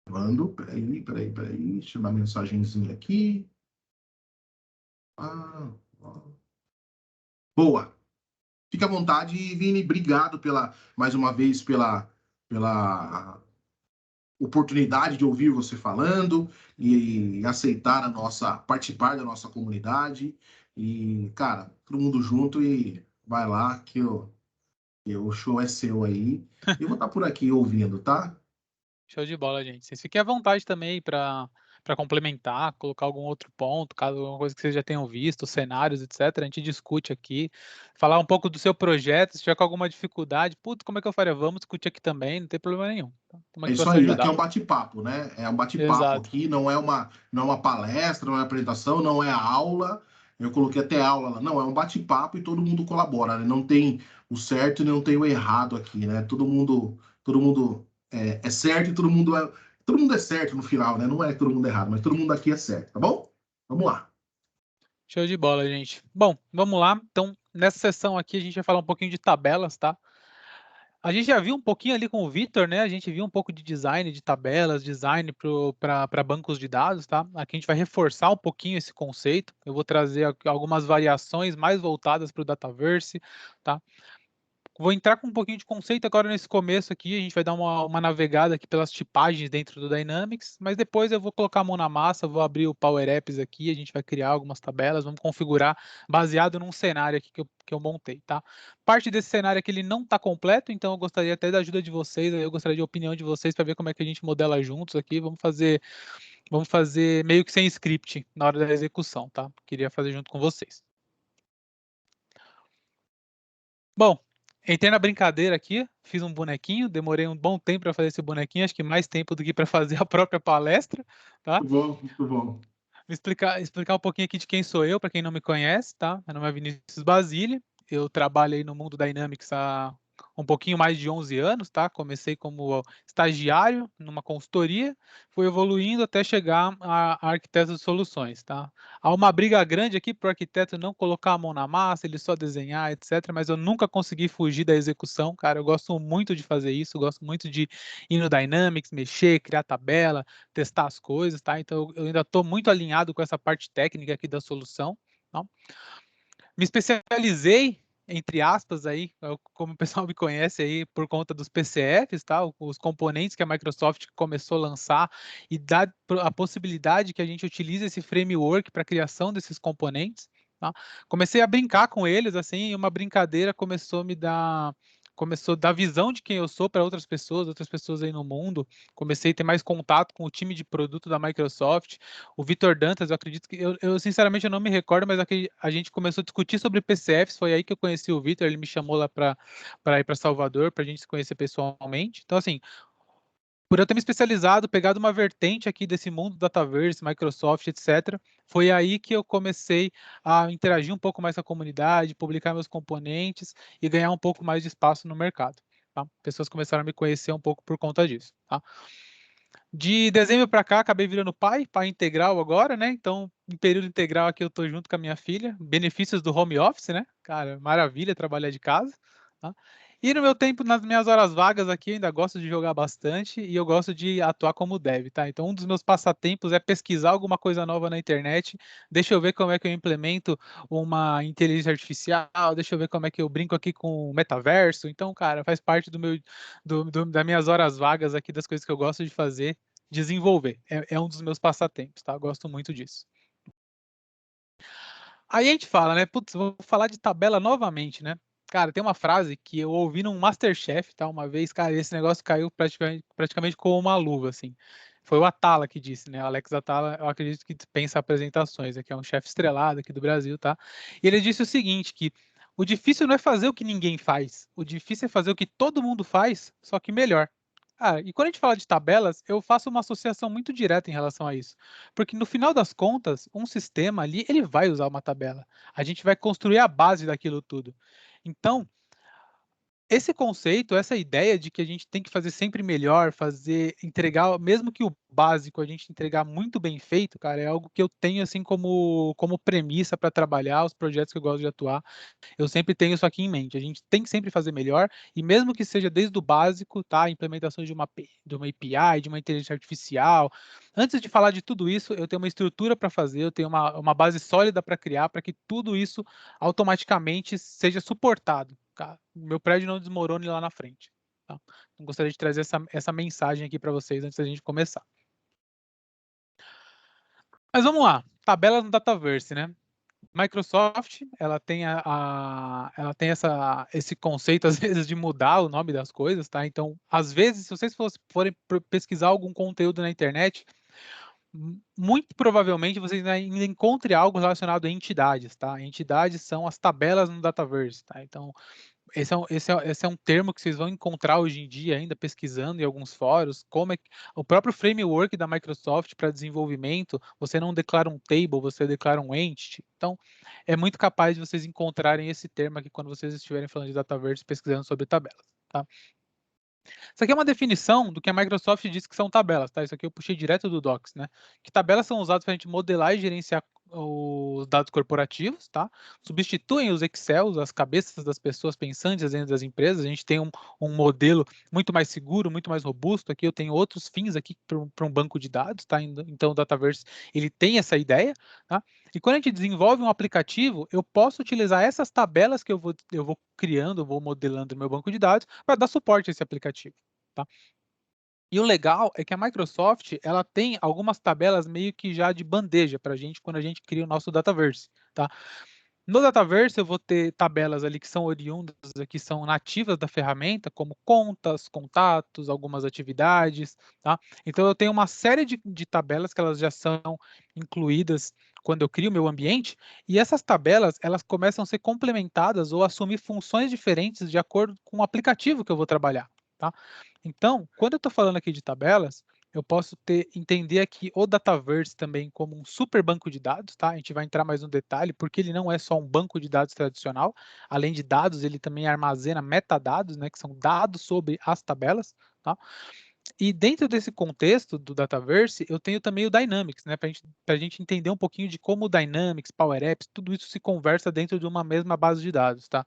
Mando, peraí. Deixa eu dar uma mensagenzinha aqui. Ó. Boa. Fica à vontade, Vini. Obrigado mais uma vez pela oportunidade de ouvir você falando e aceitar participar da nossa comunidade. E, cara, todo mundo junto e vai lá o show é seu aí. Eu vou estar por aqui ouvindo, tá? Show de bola, gente. Vocês fiquem à vontade também para complementar, colocar algum outro ponto, caso alguma coisa que vocês já tenham visto, cenários, etc. A gente discute aqui, falar um pouco do seu projeto, se tiver com alguma dificuldade, putz, como é que eu faria? Vamos discutir aqui também, não tem problema nenhum. Estamos É aqui para isso se aí. Aqui é ajudar. um bate-papo, né? É um bate-papo Exato. aqui, não é uma palestra, não é apresentação, não é aula. Eu coloquei até aula lá. Não, é um bate-papo e todo mundo colabora, né? Não tem o certo e não tem o errado aqui, né? Todo mundo é certo e todo mundo é certo no final, né? Não é todo mundo errado, mas todo mundo aqui é certo, tá bom? Vamos lá. Show de bola, gente. Bom, vamos lá. Então, nessa sessão aqui, a gente vai falar um pouquinho de tabelas, tá? A gente já viu um pouquinho ali com o Vitor, né? A gente viu um pouco de design de tabelas, design para bancos de dados, tá? Aqui a gente vai reforçar um pouquinho esse conceito. Eu vou trazer algumas variações mais voltadas para o Dataverse, tá? Vou entrar com um pouquinho de conceito agora nesse começo aqui, a gente vai dar uma navegada aqui pelas tipagens dentro do Dynamics, mas depois eu vou colocar a mão na massa, vou abrir o Power Apps aqui, a gente vai criar algumas tabelas, vamos configurar baseado num cenário aqui que eu montei, tá? Parte desse cenário aqui ele não está completo, então eu gostaria até da ajuda de vocês, eu gostaria de opinião de vocês para ver como é que a gente modela juntos aqui, vamos fazer meio que sem script na hora da execução, tá? Queria fazer junto com vocês. Bom, entrei na brincadeira aqui, fiz um bonequinho, demorei um bom tempo para fazer esse bonequinho, acho que mais tempo do que para fazer a própria palestra, tá? Muito bom, muito bom. Vou explicar um pouquinho aqui de quem sou eu, para quem não me conhece, tá? Meu nome é Vinícius Basile, eu trabalho aí no mundo Dynamics há um pouquinho mais de 11 anos, tá? Comecei como estagiário numa consultoria, fui evoluindo até chegar a arquiteto de soluções, tá? Há uma briga grande aqui para o arquiteto não colocar a mão na massa, ele só desenhar, etc. Mas eu nunca consegui fugir da execução, cara. Eu gosto muito de fazer isso, gosto muito de ir no Dynamics, mexer, criar tabela, testar as coisas, tá? Então eu ainda estou muito alinhado com essa parte técnica aqui da solução, tá? Me especializei, entre aspas, aí, como o pessoal me conhece aí, por conta dos PCFs, tá? Os componentes que a Microsoft começou a lançar e dá a possibilidade que a gente utilize esse framework para a criação desses componentes, tá? Comecei a brincar com eles, assim, e uma brincadeira começou a dar visão de quem eu sou para outras pessoas aí no mundo. Comecei a ter mais contato com o time de produto da Microsoft. O Vitor Dantas, eu acredito que eu sinceramente eu não me recordo, mas a gente começou a discutir sobre PCFs, foi aí que eu conheci o Vitor, ele me chamou lá para ir para Salvador, para a gente se conhecer pessoalmente. Então, assim, por eu ter me especializado, pegado uma vertente aqui desse mundo Dataverse, Microsoft, etc., foi aí que eu comecei a interagir um pouco mais com a comunidade, publicar meus componentes e ganhar um pouco mais de espaço no mercado. Tá? Pessoas começaram a me conhecer um pouco por conta disso. Tá? De dezembro para cá, acabei virando pai integral agora, né? Então, em período integral aqui eu tô junto com a minha filha. Benefícios do home office, né? Cara, maravilha trabalhar de casa, tá? E no meu tempo, nas minhas horas vagas aqui, eu ainda gosto de jogar bastante e eu gosto de atuar como dev, tá? Então, um dos meus passatempos é pesquisar alguma coisa nova na internet. Deixa eu ver como é que eu implemento uma inteligência artificial, deixa eu ver como é que eu brinco aqui com o metaverso. Então, cara, faz parte das minhas horas vagas aqui, das coisas que eu gosto de fazer, desenvolver. É um dos meus passatempos, tá? Eu gosto muito disso. Aí a gente fala, né? Putz, vou falar de tabela novamente, né? Cara, tem uma frase que eu ouvi num MasterChef, tá? Uma vez, cara, esse negócio caiu praticamente como uma luva, assim. Foi o Atala que disse, né? O Alex Atala, eu acredito que dispensa apresentações, que é um chefe estrelado aqui do Brasil, tá? E ele disse o seguinte, que o difícil não é fazer o que ninguém faz, o difícil é fazer o que todo mundo faz, só que melhor. Ah, e quando a gente fala de tabelas, eu faço uma associação muito direta em relação a isso. Porque no final das contas, um sistema ali, ele vai usar uma tabela. A gente vai construir a base daquilo tudo. Então, esse conceito, essa ideia de que a gente tem que fazer sempre melhor, entregar, mesmo que o básico a gente entregar muito bem feito, cara, é algo que eu tenho assim como premissa para trabalhar os projetos que eu gosto de atuar. Eu sempre tenho isso aqui em mente. A gente tem que sempre fazer melhor, e mesmo que seja desde o básico, tá? A implementação de uma API, de uma inteligência artificial. Antes de falar de tudo isso, eu tenho uma estrutura para fazer, eu tenho uma base sólida para criar, para que tudo isso automaticamente seja suportado. Tá? Meu prédio não desmorone lá na frente. Tá? Então, gostaria de trazer essa mensagem aqui para vocês antes da gente começar. Mas vamos lá, tabelas no Dataverse, né? Microsoft, ela tem ela tem esse conceito às vezes de mudar o nome das coisas, tá? Então, às vezes, se vocês forem pesquisar algum conteúdo na internet, muito provavelmente vocês ainda encontrem algo relacionado a entidades, tá? Entidades são as tabelas no Dataverse, tá? Então, esse é um termo que vocês vão encontrar hoje em dia ainda pesquisando em alguns fóruns, como é que o próprio framework da Microsoft para desenvolvimento, você não declara um table, você declara um entity. Então, é muito capaz de vocês encontrarem esse termo aqui quando vocês estiverem falando de Dataverse pesquisando sobre tabelas, tá? Isso aqui é uma definição do que a Microsoft diz que são tabelas, tá? Isso aqui eu puxei direto do Docs, né? Que tabelas são usadas para a gente modelar e gerenciar os dados corporativos, tá? Substituem os Excels, as cabeças das pessoas pensantes dentro das empresas. A gente tem um modelo muito mais seguro, muito mais robusto. Aqui eu tenho outros fins aqui para um banco de dados, tá? Então o Dataverse ele tem essa ideia, tá? E quando a gente desenvolve um aplicativo, eu posso utilizar essas tabelas que eu vou criando, eu vou modelando no meu banco de dados para dar suporte a esse aplicativo. Tá? E o legal é que a Microsoft ela tem algumas tabelas meio que já de bandeja para a gente quando a gente cria o nosso Dataverse. Tá? No Dataverse eu vou ter tabelas ali que são oriundas, que são nativas da ferramenta, como contas, contatos, algumas atividades. Tá? Então eu tenho uma série de tabelas que elas já são incluídas quando eu crio o meu ambiente, e essas tabelas elas começam a ser complementadas ou assumir funções diferentes de acordo com o aplicativo que eu vou trabalhar. Tá? Então, quando eu estou falando aqui de tabelas, eu posso entender aqui o Dataverse também como um super banco de dados, tá? A gente vai entrar mais no detalhe, porque ele não é só um banco de dados tradicional. Além de dados, ele também armazena metadados, né? Que são dados sobre as tabelas, tá? E dentro desse contexto do Dataverse, eu tenho também o Dynamics, né? Para a gente entender um pouquinho de como o Dynamics, Power Apps, tudo isso se conversa dentro de uma mesma base de dados, tá?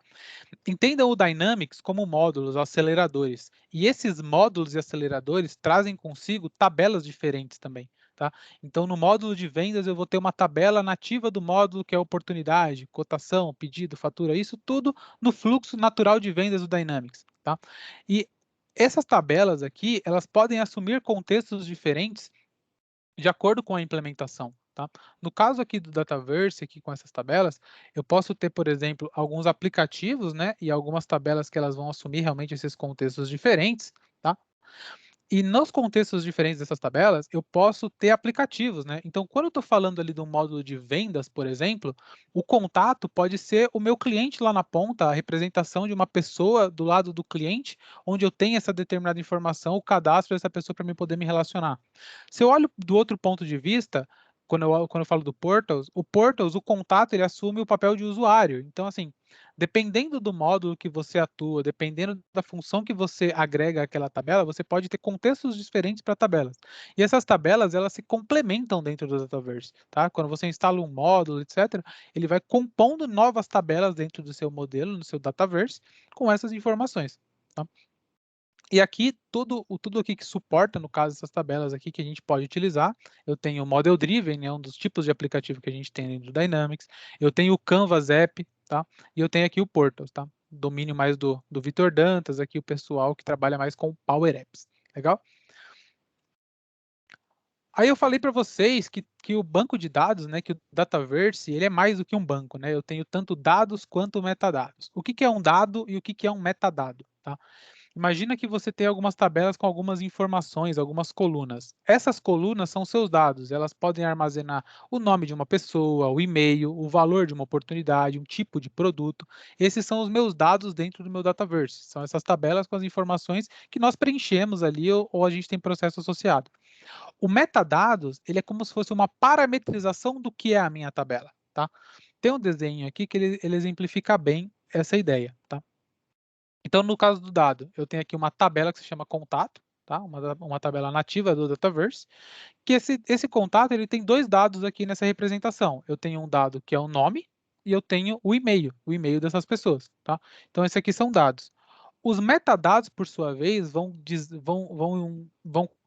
Entendam o Dynamics como módulos, aceleradores. E esses módulos e aceleradores trazem consigo tabelas diferentes também. Tá? Então, no módulo de vendas, eu vou ter uma tabela nativa do módulo que é oportunidade, cotação, pedido, fatura, isso tudo no fluxo natural de vendas do Dynamics. Tá? E essas tabelas aqui, elas podem assumir contextos diferentes de acordo com a implementação. Tá? No caso aqui do Dataverse, aqui com essas tabelas, eu posso ter, por exemplo, alguns aplicativos, né, e algumas tabelas que elas vão assumir realmente esses contextos diferentes, tá? E nos contextos diferentes dessas tabelas, eu posso ter aplicativos, né? Então, quando eu estou falando ali do módulo de vendas, por exemplo, o contato pode ser o meu cliente lá na ponta, a representação de uma pessoa do lado do cliente, onde eu tenho essa determinada informação, o cadastro dessa pessoa para mim poder me relacionar. Se eu olho do outro ponto de vista, quando eu falo do Portals, o contato ele assume o papel de usuário. Então, assim, dependendo do módulo que você atua, dependendo da função que você agrega àquela tabela, você pode ter contextos diferentes para tabelas. E essas tabelas, elas se complementam dentro do Dataverse, tá? Quando você instala um módulo, etc., ele vai compondo novas tabelas dentro do seu modelo, no seu Dataverse, com essas informações, tá? E aqui, tudo aqui que suporta, no caso, essas tabelas aqui que a gente pode utilizar, eu tenho o Model Driven, é um dos tipos de aplicativo que a gente tem dentro do Dynamics, eu tenho o Canvas App, tá? E eu tenho aqui o Portals, tá? Domínio mais do Vitor Dantas, aqui o pessoal que trabalha mais com Power Apps, legal? Aí eu falei para vocês que o banco de dados, né, que o Dataverse, ele é mais do que um banco, né? Eu tenho tanto dados quanto metadados. O que é um dado e o que é um metadado, tá? Imagina que você tem algumas tabelas com algumas informações, algumas colunas. Essas colunas são seus dados, elas podem armazenar o nome de uma pessoa, o e-mail, o valor de uma oportunidade, um tipo de produto. Esses são os meus dados dentro do meu Dataverse. São essas tabelas com as informações que nós preenchemos ali ou a gente tem processo associado. O metadados, ele é como se fosse uma parametrização do que é a minha tabela, tá? Tem um desenho aqui que ele exemplifica bem essa ideia, tá? Então, no caso do dado, eu tenho aqui uma tabela que se chama contato, tá? Uma tabela nativa do Dataverse, que esse contato ele tem dois dados aqui nessa representação. Eu tenho um dado que é o nome e eu tenho o e-mail dessas pessoas, tá? Então, esses aqui são dados. Os metadados, por sua vez, vão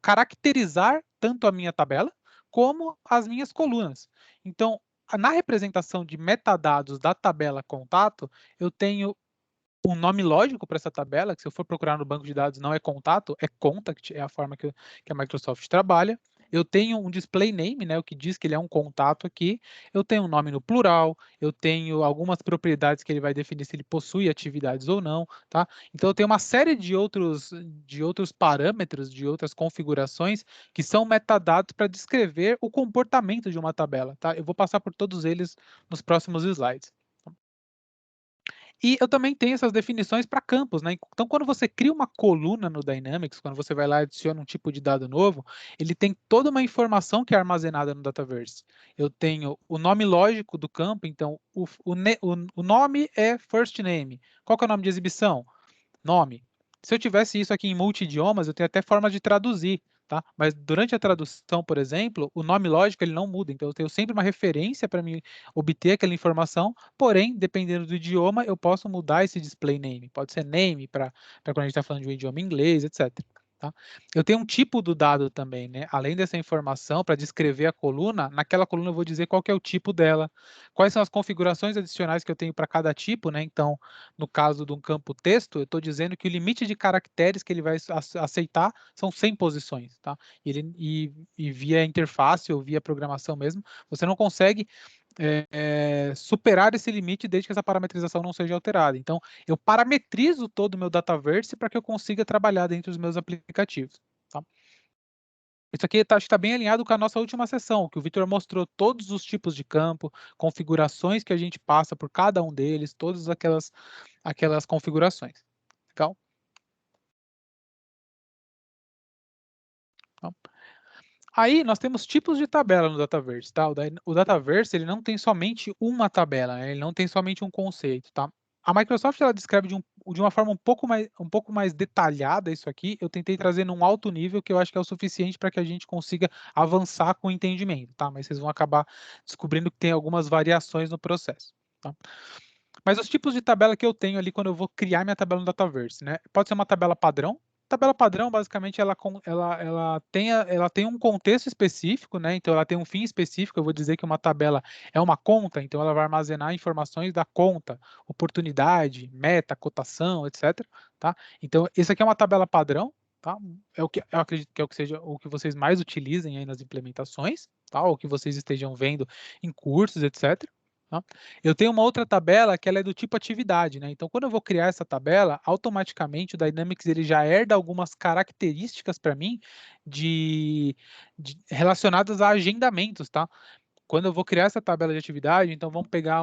caracterizar tanto a minha tabela como as minhas colunas. Então, na representação de metadados da tabela contato, eu tenho um nome lógico para essa tabela, que se eu for procurar no banco de dados não é contato, é contact, é a forma que a Microsoft trabalha. Eu tenho um display name, né, o que diz que ele é um contato aqui. Eu tenho um nome no plural, eu tenho algumas propriedades que ele vai definir se ele possui atividades ou não, tá? Então eu tenho uma série de outros parâmetros, de outras configurações que são metadados para descrever o comportamento de uma tabela, tá? Eu vou passar por todos eles nos próximos slides. E eu também tenho essas definições para campos, né? Então, quando você cria uma coluna no Dynamics, quando você vai lá e adiciona um tipo de dado novo, ele tem toda uma informação que é armazenada no Dataverse. Eu tenho o nome lógico do campo, então o nome é first name. Qual que é o nome de exibição? Nome. Se eu tivesse isso aqui em multi-idiomas, eu tenho até forma de traduzir, tá? Mas durante a tradução, por exemplo, o nome lógico ele não muda, então eu tenho sempre uma referência para me obter aquela informação, porém, dependendo do idioma, eu posso mudar esse display name. Pode ser name para quando a gente está falando de um idioma inglês, etc. Tá? Eu tenho um tipo do dado também, né? Além dessa informação, para descrever a coluna, naquela coluna eu vou dizer qual que é o tipo dela, quais são as configurações adicionais que eu tenho para cada tipo, né? Então, no caso de um campo texto, eu estou dizendo que o limite de caracteres que ele vai aceitar são 100 posições, tá? E via interface ou via programação mesmo, você não consegue superar esse limite desde que essa parametrização não seja alterada. Então, eu parametrizo todo o meu Dataverse para que eu consiga trabalhar dentro dos meus aplicativos. Tá? Isso aqui acho que está bem alinhado com a nossa última sessão, que o Vitor mostrou todos os tipos de campo, configurações que a gente passa por cada um deles, todas aquelas configurações. Legal? Então, aí nós temos tipos de tabela no Dataverse, tá? O Dataverse ele não tem somente uma tabela, né? Ele não tem somente um conceito, tá? A Microsoft ela descreve de uma forma um pouco mais detalhada isso aqui. Eu tentei trazer num alto nível que eu acho que é o suficiente para que a gente consiga avançar com o entendimento, tá? Mas vocês vão acabar descobrindo que tem algumas variações no processo, tá? Mas os tipos de tabela que eu tenho ali quando eu vou criar minha tabela no Dataverse, né? Pode ser uma tabela padrão. Tabela padrão, basicamente, ela tem um contexto específico, né? Então, ela tem um fim específico. Eu vou dizer que uma tabela é uma conta, então ela vai armazenar informações da conta, oportunidade, meta, cotação, etc. Tá? Então, essa aqui é uma tabela padrão, tá? É o que eu acredito que é o que seja o que vocês mais utilizem aí nas implementações, tá? Ou que vocês estejam vendo em cursos, etc. Tá? Eu tenho uma outra tabela que ela é do tipo atividade, né? Então, quando eu vou criar essa tabela, automaticamente o Dynamics ele já herda algumas características para mim relacionadas a agendamentos, tá? Quando eu vou criar essa tabela de atividade, então vamos pegar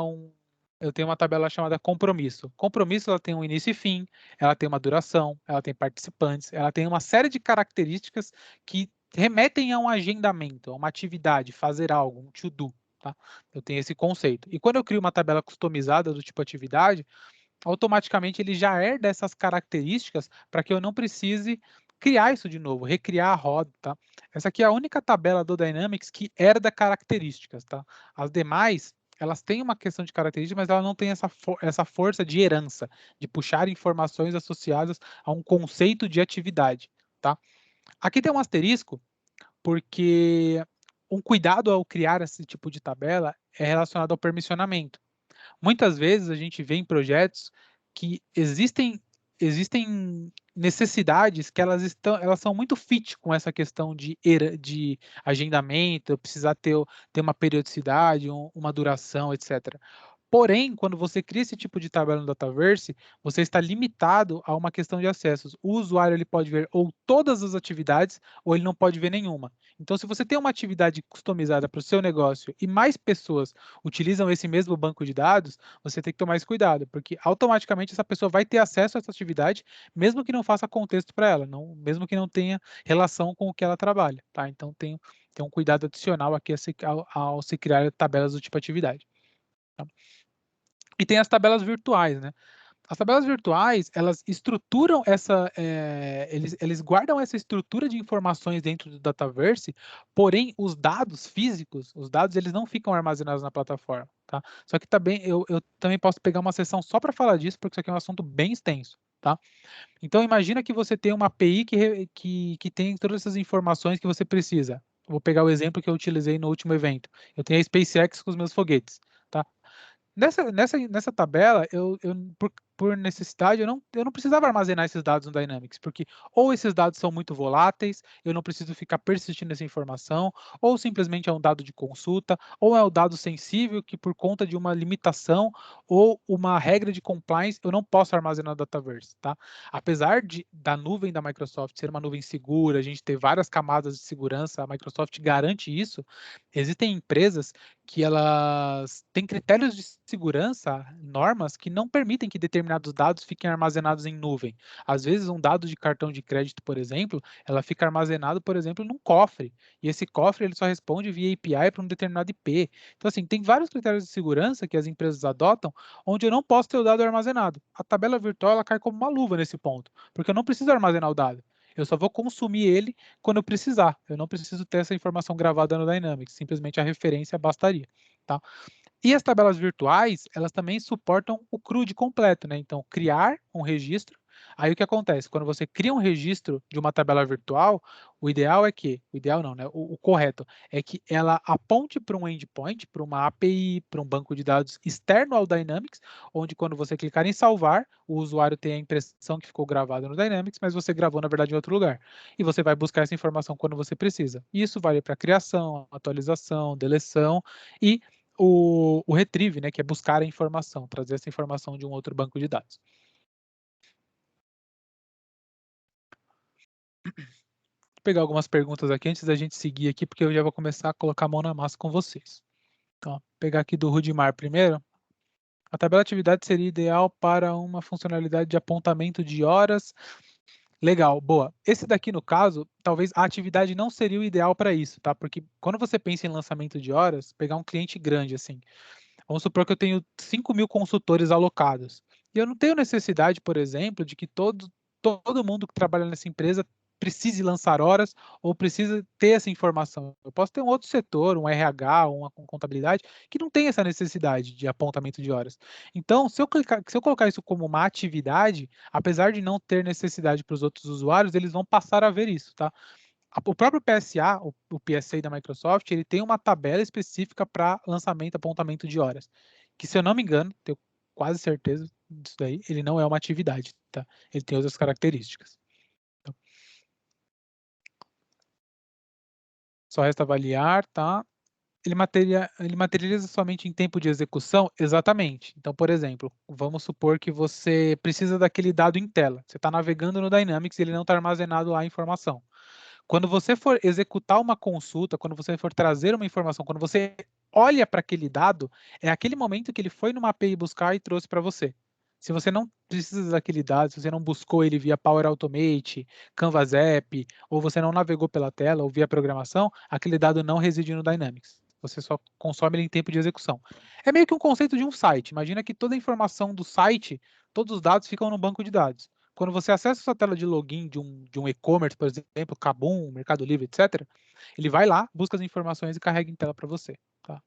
eu tenho uma tabela chamada compromisso. Compromisso ela tem um início e fim, ela tem uma duração, ela tem participantes, ela tem uma série de características que remetem a um agendamento, a uma atividade, fazer algo, um to-do. Tá? Eu tenho esse conceito. E quando eu crio uma tabela customizada do tipo atividade, automaticamente ele já herda essas características para que eu não precise criar isso de novo, recriar a roda, tá? Essa aqui é a única tabela do Dynamics que herda características, tá? As demais, elas têm uma questão de características, mas ela não tem essa força de herança, de puxar informações associadas a um conceito de atividade, tá? Aqui tem um asterisco, porque um cuidado ao criar esse tipo de tabela é relacionado ao permissionamento. Muitas vezes a gente vê em projetos que existem necessidades que elas são muito fit com essa questão de agendamento, precisar ter uma periodicidade, uma duração, etc. Porém, quando você cria esse tipo de tabela no Dataverse, você está limitado a uma questão de acessos. O usuário ele pode ver ou todas as atividades ou ele não pode ver nenhuma. Então, se você tem uma atividade customizada para o seu negócio e mais pessoas utilizam esse mesmo banco de dados, você tem que tomar esse cuidado, porque automaticamente essa pessoa vai ter acesso a essa atividade, mesmo que não faça contexto para ela, mesmo que não tenha relação com o que ela trabalha. Tá? Então, tem um cuidado adicional aqui ao se criar tabelas do tipo atividade. Tá? E tem as tabelas virtuais, né? As tabelas virtuais, elas estruturam eles guardam essa estrutura de informações dentro do Dataverse, porém os dados físicos, os dados eles não ficam armazenados na plataforma, tá? Só que também eu também posso pegar uma sessão só para falar disso, porque isso aqui é um assunto bem extenso, tá? Então imagina que você tem uma API que tem todas essas informações que você precisa. Vou pegar o exemplo que eu utilizei no último evento. Eu tenho a SpaceX com os meus foguetes, tá? Nessa tabela, por necessidade, eu não precisava armazenar esses dados no Dynamics, porque ou esses dados são muito voláteis, eu não preciso ficar persistindo essa informação, ou simplesmente é um dado de consulta, ou é um dado sensível que por conta de uma limitação ou uma regra de compliance, eu não posso armazenar no Dataverse, tá? Apesar da nuvem da Microsoft ser uma nuvem segura, a gente ter várias camadas de segurança, a Microsoft garante isso, existem empresas que elas têm critérios de segurança, normas, que não permitem que determinados dados fiquem armazenados em nuvem. Às vezes, um dado de cartão de crédito, por exemplo, ela fica armazenado, por exemplo, num cofre. E esse cofre ele só responde via API para um determinado IP. Então, assim, tem vários critérios de segurança que as empresas adotam, onde eu não posso ter o dado armazenado. A tabela virtual ela cai como uma luva nesse ponto, porque eu não preciso armazenar o dado. Eu só vou consumir ele quando eu precisar. Eu não preciso ter essa informação gravada no Dynamics, simplesmente a referência bastaria, tá? E as tabelas virtuais, elas também suportam o CRUD completo, né? Então, criar um registro. Aí o que acontece? Quando você cria um registro de uma tabela virtual, o ideal é que, o ideal não, né? O correto é que ela aponte para um endpoint, para uma API, para um banco de dados externo ao Dynamics, onde quando você clicar em salvar, o usuário tem a impressão que ficou gravado no Dynamics, mas você gravou na verdade em outro lugar. E você vai buscar essa informação quando você precisa. E isso vale para criação, atualização, deleção e o retrieve, né, que é buscar a informação, trazer essa informação de um outro banco de dados. Vou pegar algumas perguntas aqui antes da gente seguir aqui, porque eu já vou começar a colocar a mão na massa com vocês. Então, vou pegar aqui do Rudimar primeiro. A tabela de atividade seria ideal para uma funcionalidade de apontamento de horas. Legal, boa. Esse daqui, no caso, talvez a atividade não seria o ideal para isso, tá? Porque quando você pensa em lançamento de horas, pegar um cliente grande assim, vamos supor que eu tenho 5.000 consultores alocados. E eu não tenho necessidade, por exemplo, de que todo mundo que trabalha nessa empresa precise lançar horas ou precisa ter essa informação. Eu posso ter um outro setor, um RH, uma contabilidade, que não tem essa necessidade de apontamento de horas. Então, se eu colocar isso como uma atividade, apesar de não ter necessidade para os outros usuários, eles vão passar a ver isso, tá? O próprio PSA, o PSA da Microsoft, ele tem uma tabela específica para lançamento, apontamento de horas, que se eu não me engano, tenho quase certeza disso daí, ele não é uma atividade, tá? Ele tem outras características. Então, só resta avaliar, tá? Ele materializa somente em tempo de execução? Exatamente. Então, por exemplo, vamos supor que você precisa daquele dado em tela. Você está navegando no Dynamics e ele não está armazenado lá a informação. Quando você for executar uma consulta, quando você for trazer uma informação, quando você olha para aquele dado, é aquele momento que ele foi numa API buscar e trouxe para você. Se você não precisa daquele dado, se você não buscou ele via Power Automate, Canvas App, ou você não navegou pela tela ou via programação, aquele dado não reside no Dynamics. Você só consome ele em tempo de execução. É meio que um conceito de um site. Imagina que toda a informação do site, todos os dados ficam no banco de dados. Quando você acessa a sua tela de login de um e-commerce, por exemplo, Kabum, Mercado Livre, etc., ele vai lá, busca as informações e carrega em tela para você. Tá?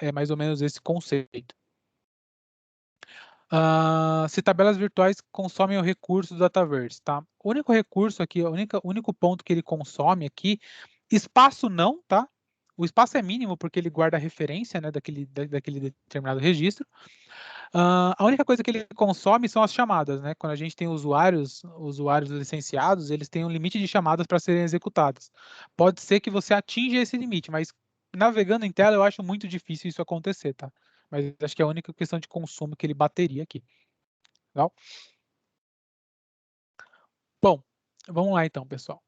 É mais ou menos esse conceito. Se tabelas virtuais consomem o recurso do Dataverse, tá? O único recurso aqui, o único ponto que ele consome aqui, espaço não, tá? O espaço é mínimo porque ele guarda a referência, né, daquele determinado registro. A única coisa que ele consome são as chamadas, né? Quando a gente tem usuários licenciados, eles têm um limite de chamadas para serem executadas. Pode ser que você atinja esse limite, mas navegando em tela eu acho muito difícil isso acontecer, tá? Mas acho que é a única questão de consumo que ele bateria aqui. Legal? Bom, vamos lá então, pessoal.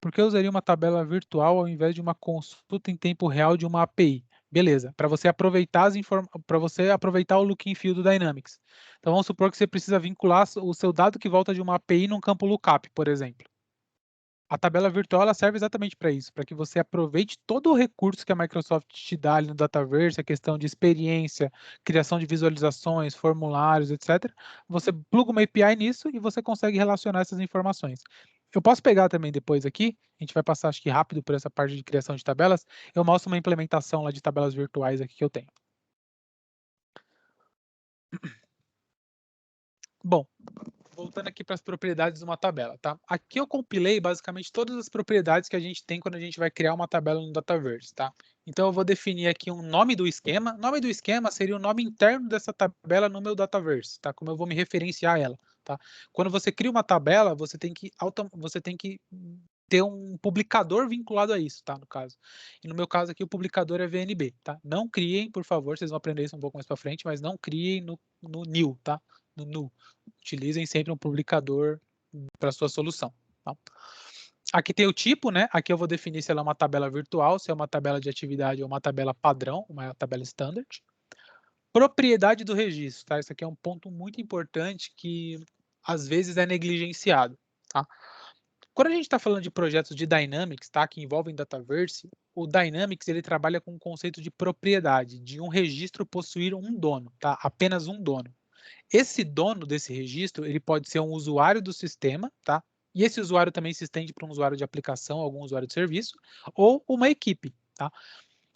Por que eu usaria uma tabela virtual ao invés de uma consulta em tempo real de uma API? Beleza, para você aproveitar o look and feel do Dynamics. Então vamos supor que você precisa vincular o seu dado que volta de uma API num campo lookup, por exemplo. A tabela virtual ela serve exatamente para isso, para que você aproveite todo o recurso que a Microsoft te dá ali no Dataverse, a questão de experiência, criação de visualizações, formulários, etc. Você pluga uma API nisso e você consegue relacionar essas informações. Eu posso pegar também depois aqui, a gente vai passar acho que rápido por essa parte de criação de tabelas, eu mostro uma implementação lá de tabelas virtuais aqui que eu tenho. Bom, voltando aqui para as propriedades de uma tabela, tá? Aqui eu compilei basicamente todas as propriedades que a gente tem quando a gente vai criar uma tabela no Dataverse, tá? Então eu vou definir aqui um nome do esquema. O nome do esquema seria o nome interno dessa tabela no meu Dataverse, tá? Como eu vou me referenciar a ela, tá? Quando você cria uma tabela, você tem que ter um publicador vinculado a isso, tá? No caso. E no meu caso aqui o publicador é VNB, tá? Não criem, por favor, vocês vão aprender isso um pouco mais para frente, mas não criem no new, tá? No new. Utilizem sempre um publicador para sua solução. Tá? Aqui tem o tipo, né? Aqui eu vou definir se ela é uma tabela virtual, se é uma tabela de atividade ou uma tabela padrão, uma tabela standard. Propriedade do registro, tá? Isso aqui é um ponto muito importante que às vezes é negligenciado, tá? Quando a gente está falando de projetos de Dynamics, tá? Que envolvem Dataverse, o Dynamics ele trabalha com o conceito de propriedade, de um registro possuir um dono, tá? Apenas um dono. Esse dono desse registro, ele pode ser um usuário do sistema, tá? E esse usuário também se estende para um usuário de aplicação, algum usuário de serviço, ou uma equipe, tá?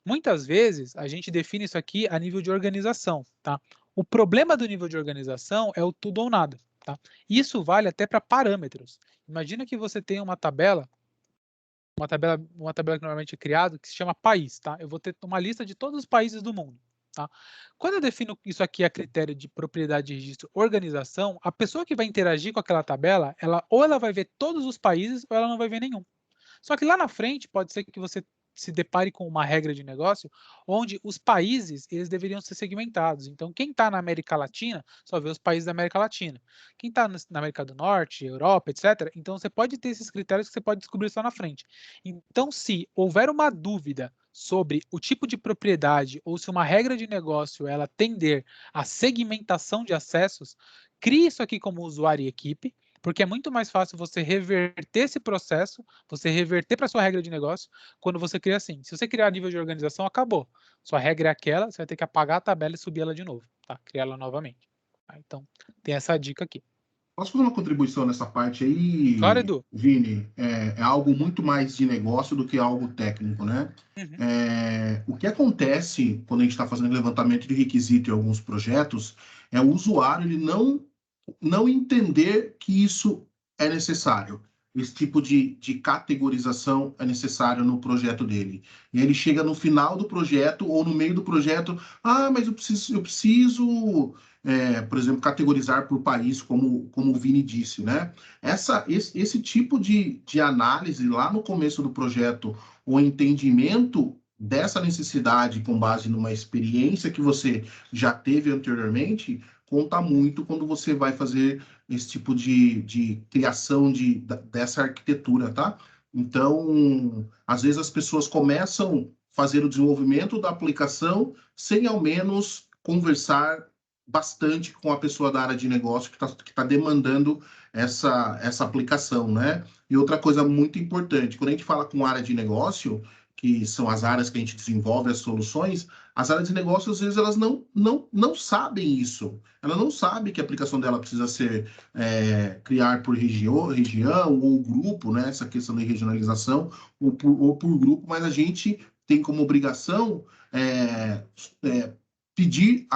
Muitas vezes, a gente define isso aqui a nível de organização, tá? O problema do nível de organização é o tudo ou nada, tá? Isso vale até para parâmetros. Imagina que você tem uma tabela que normalmente é criada, que se chama país, tá? Eu vou ter uma lista de todos os países do mundo, tá? Quando eu defino isso aqui a critério de propriedade de registro organização, a pessoa que vai interagir com aquela tabela, ou ela vai ver todos os países ou ela não vai ver nenhum. Só que lá na frente pode ser que você se depare com uma regra de negócio onde os países eles deveriam ser segmentados. Então, quem está na América Latina só vê os países da América Latina. Quem está na América do Norte, Europa, etc. Então, você pode ter esses critérios que você pode descobrir só na frente. Então, se houver uma dúvida sobre o tipo de propriedade ou se uma regra de negócio ela tender à segmentação de acessos, crie isso aqui como usuário e equipe, porque é muito mais fácil você reverter esse processo, você reverter para sua regra de negócio, quando você cria assim. Se você criar a nível de organização, acabou. Sua regra é aquela, você vai ter que apagar a tabela e subir ela de novo, tá? Criar ela novamente. Tá? Então, tem essa dica aqui. Posso fazer uma contribuição nessa parte Claro, aí, Edu. Vini? É algo muito mais de negócio do que algo técnico, né? Uhum. O que acontece quando a gente está fazendo levantamento de requisito em alguns projetos é o usuário ele não entender que isso é necessário. Esse tipo de categorização é necessário no projeto dele. E aí ele chega no final do projeto ou no meio do projeto, mas eu preciso, por exemplo, categorizar por país, como o Vini disse, né? Esse tipo de análise lá no começo do projeto, o entendimento dessa necessidade com base numa experiência que você já teve anteriormente, conta muito quando você vai fazer esse tipo de criação dessa arquitetura, tá? Então, às vezes as pessoas começam a fazer o desenvolvimento da aplicação sem ao menos conversar bastante com a pessoa da área de negócio que tá demandando essa aplicação, né? E outra coisa muito importante, quando a gente fala com área de negócio, que são as áreas que a gente desenvolve as soluções, as áreas de negócio, às vezes, elas não sabem isso. Ela não sabe que a aplicação dela precisa ser criar por região ou grupo, né? Essa questão de regionalização, ou por grupo, mas a gente tem como obrigação pedir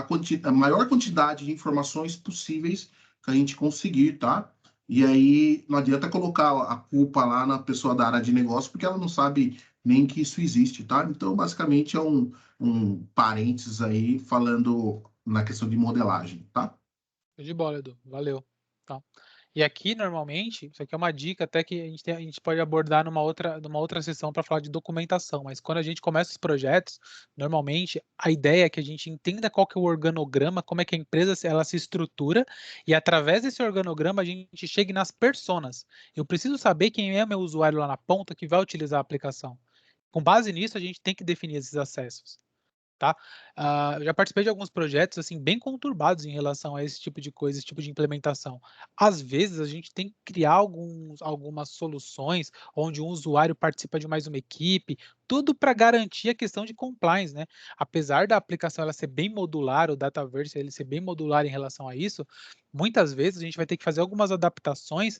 a maior quantidade de informações possíveis que a gente conseguir, tá? E aí não adianta colocar a culpa lá na pessoa da área de negócio, porque ela não sabe nem que isso existe, tá? Então, basicamente, é um parênteses aí falando na questão de modelagem, tá? Show de bola, Edu. Valeu. Tá. E aqui, normalmente, isso aqui é uma dica até que a gente pode abordar numa outra sessão para falar de documentação, mas quando a gente começa os projetos, normalmente a ideia é que a gente entenda qual que é o organograma, como é que a empresa ela se estrutura, e através desse organograma a gente chegue nas personas. Eu preciso saber quem é meu usuário lá na ponta que vai utilizar a aplicação. Com base nisso, a gente tem que definir esses acessos. tá? Eu já participei de alguns projetos, assim, bem conturbados em relação a esse tipo de coisa, esse tipo de implementação. Às vezes, a gente tem que criar algumas soluções onde um usuário participa de mais uma equipe, tudo para garantir a questão de compliance, né? Apesar da aplicação ela ser bem modular, o Dataverse ele ser bem modular em relação a isso, muitas vezes a gente vai ter que fazer algumas adaptações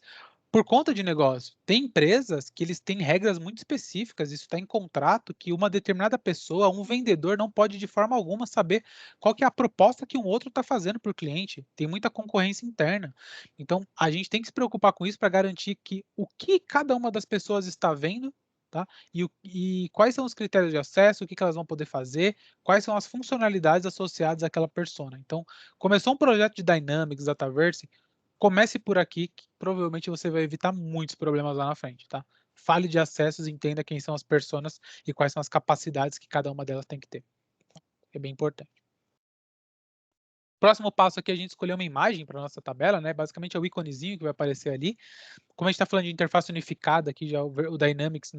por conta de negócio. Tem empresas que eles têm regras muito específicas, isso está em contrato, que uma determinada pessoa, um vendedor, não pode de forma alguma saber qual que é a proposta que um outro está fazendo para o cliente. Tem muita concorrência interna. Então, a gente tem que se preocupar com isso para garantir que o que cada uma das pessoas está vendo, tá? E quais são os critérios de acesso, o que elas vão poder fazer, quais são as funcionalidades associadas àquela persona. Então, começou um projeto de Dynamics, Dataverse, comece por aqui, que provavelmente você vai evitar muitos problemas lá na frente, tá? Fale de acessos, entenda quem são as personas e quais são as capacidades que cada uma delas tem que ter. É bem importante. Próximo passo aqui, a gente escolher uma imagem para nossa tabela, né? Basicamente é o íconezinho que vai aparecer ali. Como a gente está falando de interface unificada, aqui já o Dynamics,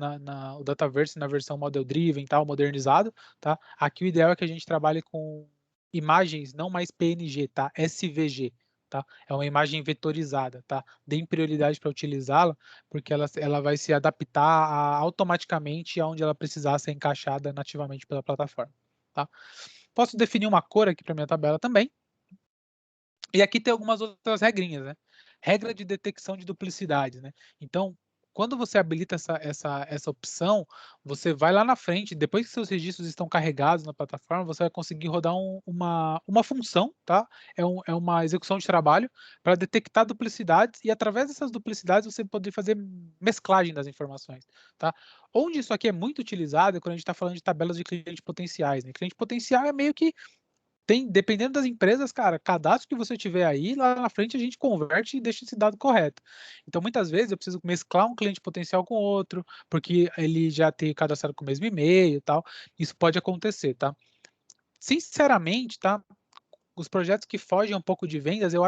o Dataverse na versão Model Driven, tal, modernizado, tá? Aqui o ideal é que a gente trabalhe com imagens não mais PNG, tá? SVG, tá? É uma imagem vetorizada, tá? Deem prioridade para utilizá-la, porque ela vai se adaptar automaticamente aonde ela precisar ser encaixada nativamente pela plataforma, tá? Posso definir uma cor aqui para minha tabela também. E aqui tem algumas outras regrinhas, né? Regra de detecção de duplicidades, né? Então, quando você habilita essa opção, você vai lá na frente, depois que seus registros estão carregados na plataforma, você vai conseguir rodar uma função, tá? É uma execução de trabalho para detectar duplicidades e, através dessas duplicidades, você poder fazer mesclagem das informações, tá? Onde isso aqui é muito utilizado é quando a gente está falando de tabelas de clientes potenciais, né? Cliente potencial é meio que dependendo das empresas, cara, cadastro que você tiver aí, lá na frente a gente converte e deixa esse dado correto. Então, muitas vezes eu preciso mesclar um cliente potencial com outro, porque ele já tem cadastrado com o mesmo e-mail e tal. Isso pode acontecer, tá? Sinceramente, tá? Os projetos que fogem um pouco de vendas, eu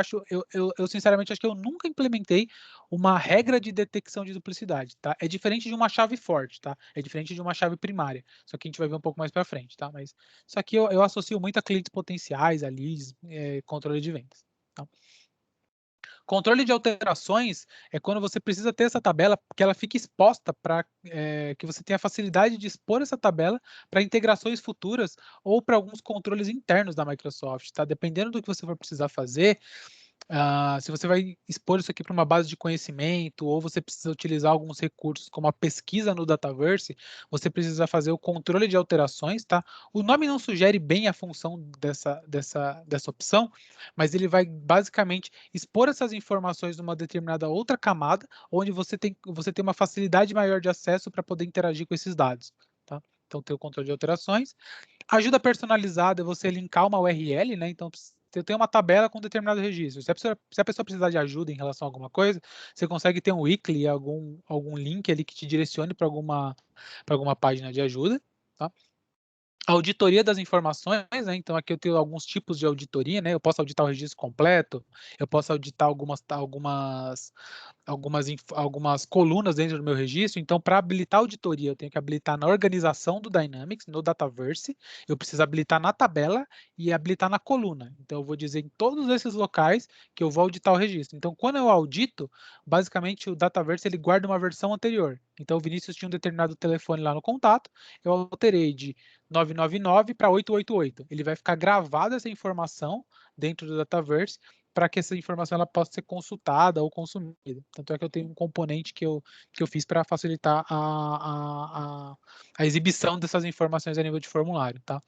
sinceramente acho que eu nunca implementei uma regra de detecção de duplicidade, tá? É diferente de uma chave forte, tá? É diferente de uma chave primária. Só que a gente vai ver um pouco mais para frente, tá? Mas isso aqui eu associo muito a clientes potenciais, a leads, controle de vendas, tá? Controle de alterações é quando você precisa ter essa tabela, que ela fique exposta para que você tenha facilidade de expor essa tabela para integrações futuras ou para alguns controles internos da Microsoft, tá? Dependendo do que você for precisar fazer, se você vai expor isso aqui para uma base de conhecimento ou você precisa utilizar alguns recursos como a pesquisa no Dataverse, você precisa fazer o controle de alterações, tá? O nome não sugere bem a função dessa opção, mas ele vai basicamente expor essas informações numa determinada outra camada, onde você tem uma facilidade maior de acesso para poder interagir com esses dados, tá? Então, tem o controle de alterações. Ajuda personalizada é você linkar uma URL, né? Então, você tem uma tabela com determinado registro. Se a pessoa precisar de ajuda em relação a alguma coisa, você consegue ter um weekly, algum link ali que te direcione para alguma página de ajuda, tá? Auditoria das informações, né? Então aqui eu tenho alguns tipos de auditoria, né? Eu posso auditar o registro completo, eu posso auditar algumas colunas dentro do meu registro. Então, para habilitar a auditoria, eu tenho que habilitar na organização do Dynamics, no Dataverse, eu preciso habilitar na tabela e habilitar na coluna. Então, eu vou dizer em todos esses locais que eu vou auditar o registro. Então, quando eu audito, basicamente o Dataverse ele guarda uma versão anterior. Então, o Vinícius tinha um determinado telefone lá no contato, eu alterei de 999 para 888. Ele vai ficar gravada essa informação dentro do Dataverse para que essa informação ela possa ser consultada ou consumida. Tanto é que eu tenho um componente que eu fiz para facilitar a exibição dessas informações a nível de formulário, tá?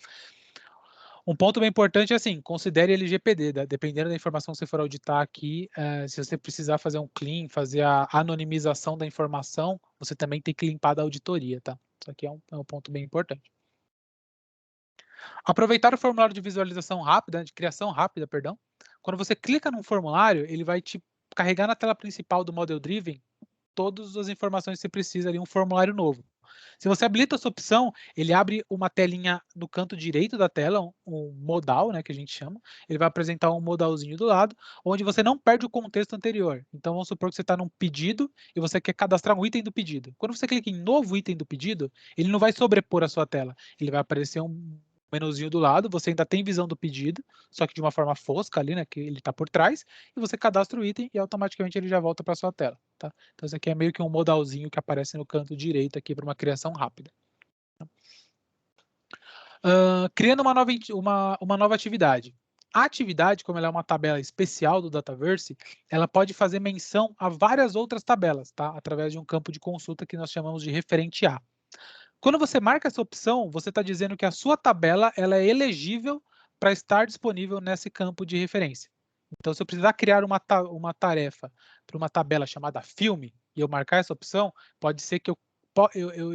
Um ponto bem importante é assim, considere LGPD, dependendo da informação que você for auditar aqui, se você precisar fazer um clean, fazer a anonimização da informação, você também tem que limpar da auditoria, tá? Isso aqui é um ponto bem importante. Aproveitar o formulário de visualização rápida, de criação rápida, perdão. Quando você clica num formulário, ele vai te carregar na tela principal do Model Driven todas as informações que você precisa ali, um formulário novo. Se você habilita essa opção, ele abre uma telinha no canto direito da tela, um modal, né, que a gente chama. Ele vai apresentar um modalzinho do lado, onde você não perde o contexto anterior. Então, vamos supor que você está num pedido e você quer cadastrar um item do pedido. Quando você clica em novo item do pedido, ele não vai sobrepor a sua tela. Ele vai aparecer menuzinho do lado, você ainda tem visão do pedido, só que de uma forma fosca ali, né, que ele está por trás, e você cadastra o item e automaticamente ele já volta para sua tela, tá? Então isso aqui é meio que um modalzinho que aparece no canto direito aqui para uma criação rápida. Criando uma nova atividade. A atividade, como ela é uma tabela especial do Dataverse, ela pode fazer menção a várias outras tabelas, tá? Através de um campo de consulta que nós chamamos de referente A. Quando você marca essa opção, você está dizendo que a sua tabela ela é elegível para estar disponível nesse campo de referência. Então, se eu precisar criar uma tarefa para uma tabela chamada filme e eu marcar essa opção, pode ser que eu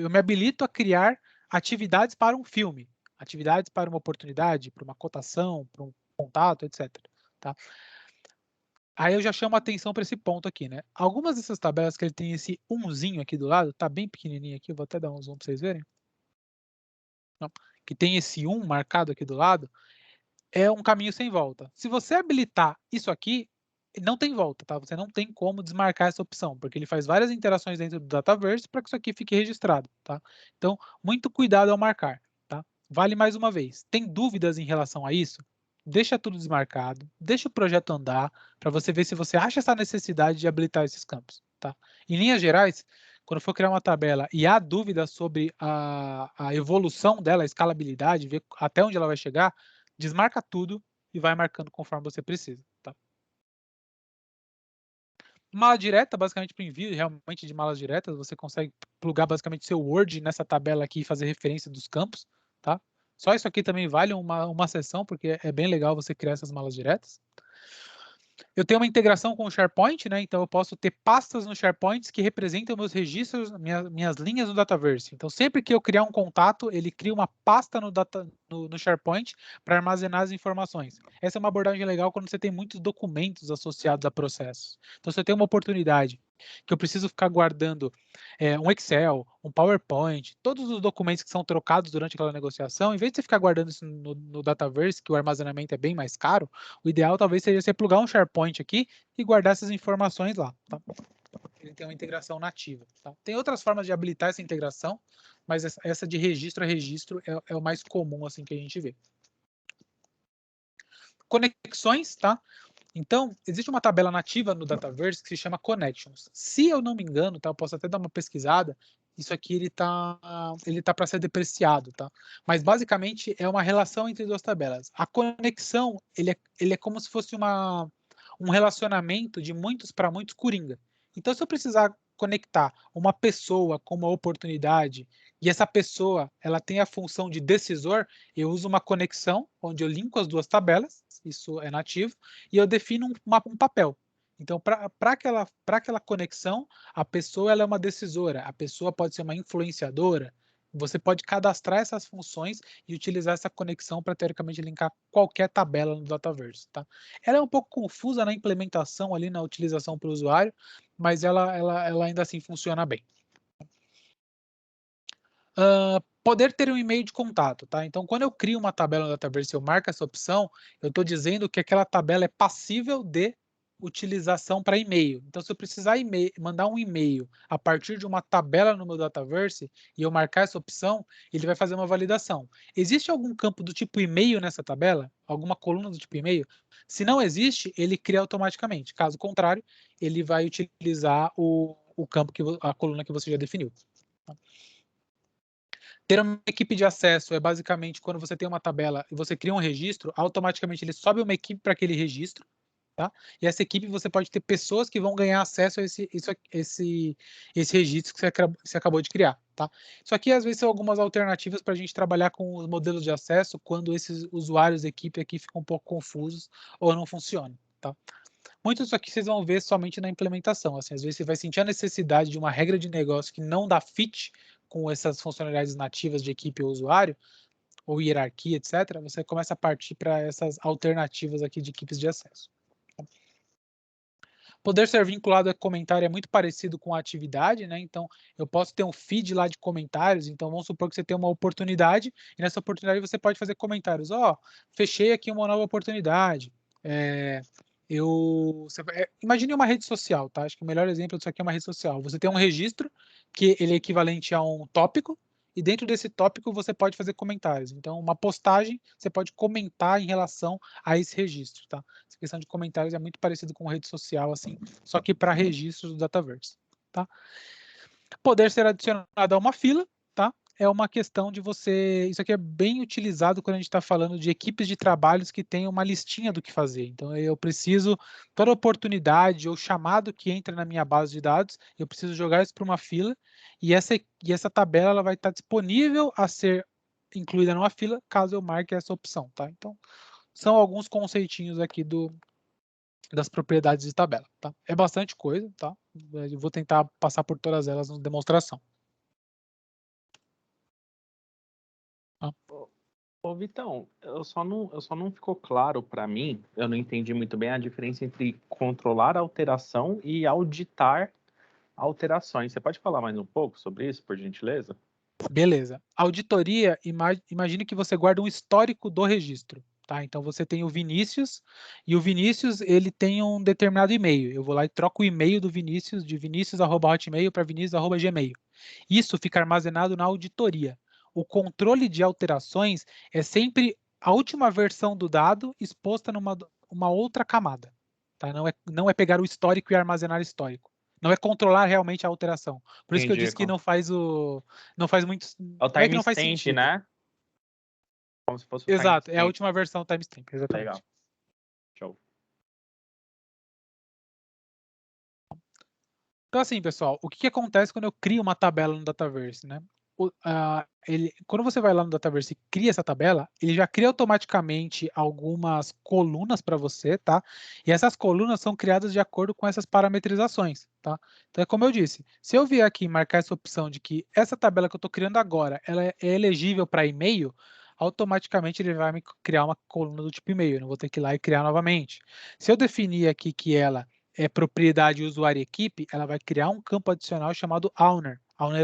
me habilito a criar atividades para um filme, atividades para uma oportunidade, para uma cotação, para um contato, etc. Tá? Aí eu já chamo a atenção para esse ponto aqui, né? Algumas dessas tabelas que ele tem esse umzinho aqui do lado, tá bem pequenininho aqui, eu vou até dar um zoom para vocês verem. Não, que tem esse marcado aqui do lado, é um caminho sem volta. Se você habilitar isso aqui, não tem volta, tá? Você não tem como desmarcar essa opção, porque ele faz várias interações dentro do Dataverse para que isso aqui fique registrado, tá? Então, muito cuidado ao marcar, tá? Vale mais uma vez. Tem dúvidas em relação a isso? Deixa tudo desmarcado, deixa o projeto andar, para você ver se você acha essa necessidade de habilitar esses campos, tá? Em linhas gerais, quando for criar uma tabela e há dúvida sobre a evolução dela, a escalabilidade, ver até onde ela vai chegar, desmarca tudo e vai marcando conforme você precisa, tá? Mala direta, basicamente para envio realmente de malas diretas, você consegue plugar basicamente seu Word nessa tabela aqui e fazer referência dos campos, tá? Só isso aqui também vale uma sessão, porque é bem legal você criar essas malas diretas. Eu tenho uma integração com o SharePoint, né? Então eu posso ter pastas no SharePoint que representam meus registros, minhas linhas no Dataverse. Então sempre que eu criar um contato, ele cria uma pasta no SharePoint para armazenar as informações. Essa é uma abordagem legal quando você tem muitos documentos associados a processos. Então se eu tenho uma oportunidade que eu preciso ficar guardando um Excel, um PowerPoint, todos os documentos que são trocados durante aquela negociação, em vez de você ficar guardando isso no Dataverse, que o armazenamento é bem mais caro, o ideal talvez seria você plugar um SharePoint aqui e guardar essas informações lá. Tá? Ele tem uma integração nativa. Tá? Tem outras formas de habilitar essa integração, mas essa de registro a registro é o mais comum assim que a gente vê. Conexões, tá? Então, existe uma tabela nativa no Dataverse que se chama Connections. Se eu não me engano, tá? Eu posso até dar uma pesquisada. Isso aqui ele tá para ser depreciado, tá? Mas basicamente é uma relação entre duas tabelas. A conexão ele é como se fosse um relacionamento de muitos para muitos coringa. Então, se eu precisar conectar uma pessoa com uma oportunidade e essa pessoa ela tem a função de decisor, eu uso uma conexão onde eu linko as duas tabelas, isso é nativo, e eu defino um papel. Então, para aquela conexão, a pessoa ela é uma decisora, a pessoa pode ser uma influenciadora. Você pode cadastrar essas funções e utilizar essa conexão para, teoricamente, linkar qualquer tabela no Dataverse. Tá? Ela é um pouco confusa na implementação, ali na utilização para o usuário, mas ela ainda assim funciona bem. Poder ter um e-mail de contato, tá? Então, quando eu crio uma tabela no Dataverse e eu marco essa opção, eu estou dizendo que aquela tabela é passível de utilização para e-mail. Então, se eu precisar mandar um e-mail a partir de uma tabela no meu Dataverse e eu marcar essa opção, ele vai fazer uma validação. Existe algum campo do tipo e-mail nessa tabela? Alguma coluna do tipo e-mail? Se não existe, ele cria automaticamente. Caso contrário, ele vai utilizar o campo, a coluna que você já definiu. Ter uma equipe de acesso é basicamente quando você tem uma tabela e você cria um registro, automaticamente ele sobe uma equipe para aquele registro, tá? E essa equipe você pode ter pessoas que vão ganhar acesso a esse registro que você acabou de criar, tá? Isso aqui às vezes são algumas alternativas para a gente trabalhar com os modelos de acesso quando esses usuários da equipe aqui ficam um pouco confusos ou não funcionam, tá? Muito disso aqui vocês vão ver somente na implementação. Assim, às vezes você vai sentir a necessidade de uma regra de negócio que não dá fit com essas funcionalidades nativas de equipe ou usuário, ou hierarquia, etc. Você começa a partir para essas alternativas aqui de equipes de acesso. Poder ser vinculado a comentário é muito parecido com a atividade, né? Então, eu posso ter um feed lá de comentários. Então, vamos supor que você tem uma oportunidade, e nessa oportunidade você pode fazer comentários. Fechei aqui uma nova oportunidade. Imagine uma rede social, tá? Acho que o melhor exemplo disso aqui é uma rede social. Você tem um registro que ele é equivalente a um tópico, e dentro desse tópico você pode fazer comentários. Então, uma postagem, você pode comentar em relação a esse registro, tá? Essa questão de comentários é muito parecido com rede social, assim, só que para registros do Dataverse, tá? Poder ser adicionado a uma fila, tá? É uma questão de você... Isso aqui é bem utilizado quando a gente está falando de equipes de trabalhos que têm uma listinha do que fazer. Então, eu preciso, toda oportunidade ou chamado que entra na minha base de dados, eu preciso jogar isso para uma fila, e essa tabela ela vai estar disponível a ser incluída numa fila, caso eu marque essa opção, tá? Então, são alguns conceitinhos aqui das propriedades de tabela, tá? É bastante coisa, tá? Eu vou tentar passar por todas elas na demonstração. Ô, Vitão, eu só não ficou claro para mim, eu não entendi muito bem a diferença entre controlar a alteração e auditar alterações. Você pode falar mais um pouco sobre isso, por gentileza? Beleza. Auditoria, imagine que você guarda um histórico do registro, tá? Então você tem o Vinícius, e o Vinícius ele tem um determinado e-mail. Eu vou lá e troco o e-mail do Vinícius de vinicius@hotmail para vinicius@gmail. Isso fica armazenado na auditoria. O controle de alterações é sempre a última versão do dado exposta numa uma outra camada, tá? Não é pegar o histórico e armazenar histórico. Não é controlar realmente a alteração. Por isso que eu Entendi. disse que não faz muito. É o Não é que não faz timestamp, sentido. né? Como se fosse o Exato, é a timestamp. última versão do timestamp, exatamente. Legal. Show. Então, assim, pessoal, o que acontece quando eu crio uma tabela no Dataverse, né? Quando você vai lá no Dataverse e cria essa tabela, ele já cria automaticamente algumas colunas para você, tá? E essas colunas são criadas de acordo com essas parametrizações, tá? Então, é como eu disse, se eu vier aqui e marcar essa opção de que essa tabela que eu estou criando agora, ela é elegível para e-mail, automaticamente ele vai me criar uma coluna do tipo e-mail, eu não vou ter que ir lá e criar novamente. Se eu definir aqui que ela é propriedade usuário e equipe, ela vai criar um campo adicional chamado Owner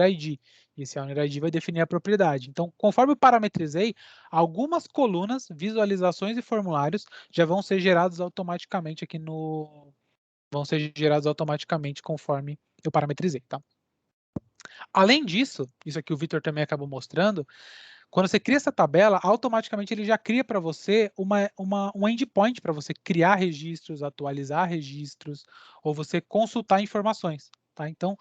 ID. E esse Owner ID vai definir a propriedade. Então, conforme eu parametrizei, algumas colunas, visualizações e formulários já vão ser gerados automaticamente aqui no... Vão ser gerados automaticamente conforme eu parametrizei, tá? Além disso, isso aqui o Victor também acabou mostrando, quando você cria essa tabela, automaticamente ele já cria para você um endpoint para você criar registros, atualizar registros, ou você consultar informações, tá? Então,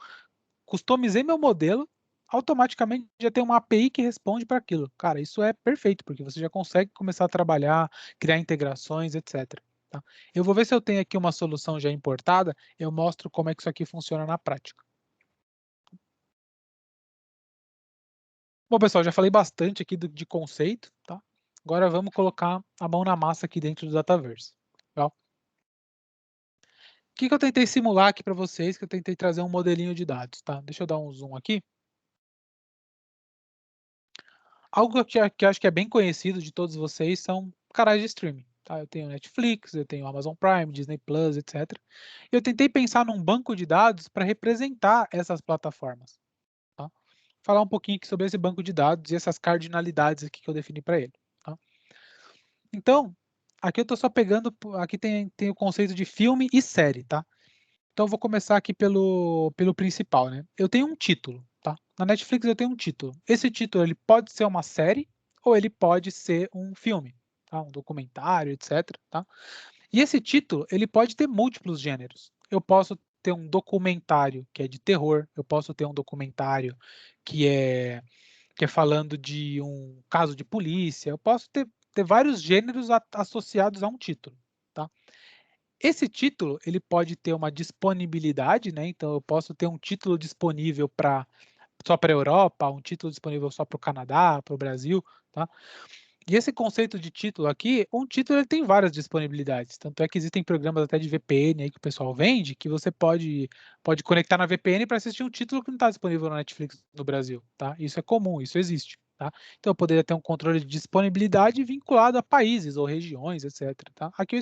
customizei meu modelo, automaticamente já tem uma API que responde para aquilo. Cara, isso é perfeito, porque você já consegue começar a trabalhar, criar integrações, etc. Tá? Eu vou ver se eu tenho aqui uma solução já importada, eu mostro como é que isso aqui funciona na prática. Bom, pessoal, já falei bastante aqui de conceito, tá? Agora vamos colocar a mão na massa aqui dentro do Dataverse. Legal? O que eu tentei simular aqui para vocês, que eu tentei trazer um modelinho de dados, tá? Deixa eu dar um zoom aqui. Algo que eu acho que é bem conhecido de todos vocês são canais de streaming, tá? Eu tenho Netflix, eu tenho Amazon Prime, Disney Plus, etc. Eu tentei pensar num banco de dados para representar essas plataformas, tá? Falar um pouquinho aqui sobre esse banco de dados e essas cardinalidades aqui que eu defini para ele, tá? Então, aqui eu estou só pegando, aqui tem o conceito de filme e série, tá? Então eu vou começar aqui pelo principal, né? Eu tenho um título, tá? Na Netflix eu tenho um título. Esse título ele pode ser uma série ou ele pode ser um filme, tá? Um documentário, etc, tá? E esse título ele pode ter múltiplos gêneros. Eu posso ter um documentário que é de terror, eu posso ter um documentário que é falando de um caso de polícia, eu posso ter vários gêneros associados a um título, tá? Esse título, ele pode ter uma disponibilidade, né? Então, eu posso ter um título disponível só para a Europa, um título disponível só para o Canadá, para o Brasil, tá? E esse conceito de título aqui, um título ele tem várias disponibilidades. Tanto é que existem programas até de VPN aí que o pessoal vende, que você pode conectar na VPN para assistir um título que não está disponível na Netflix no Brasil, tá? Isso é comum, isso existe, tá? Então eu poderia ter um controle de disponibilidade vinculado a países ou regiões, etc, tá? Aqui eu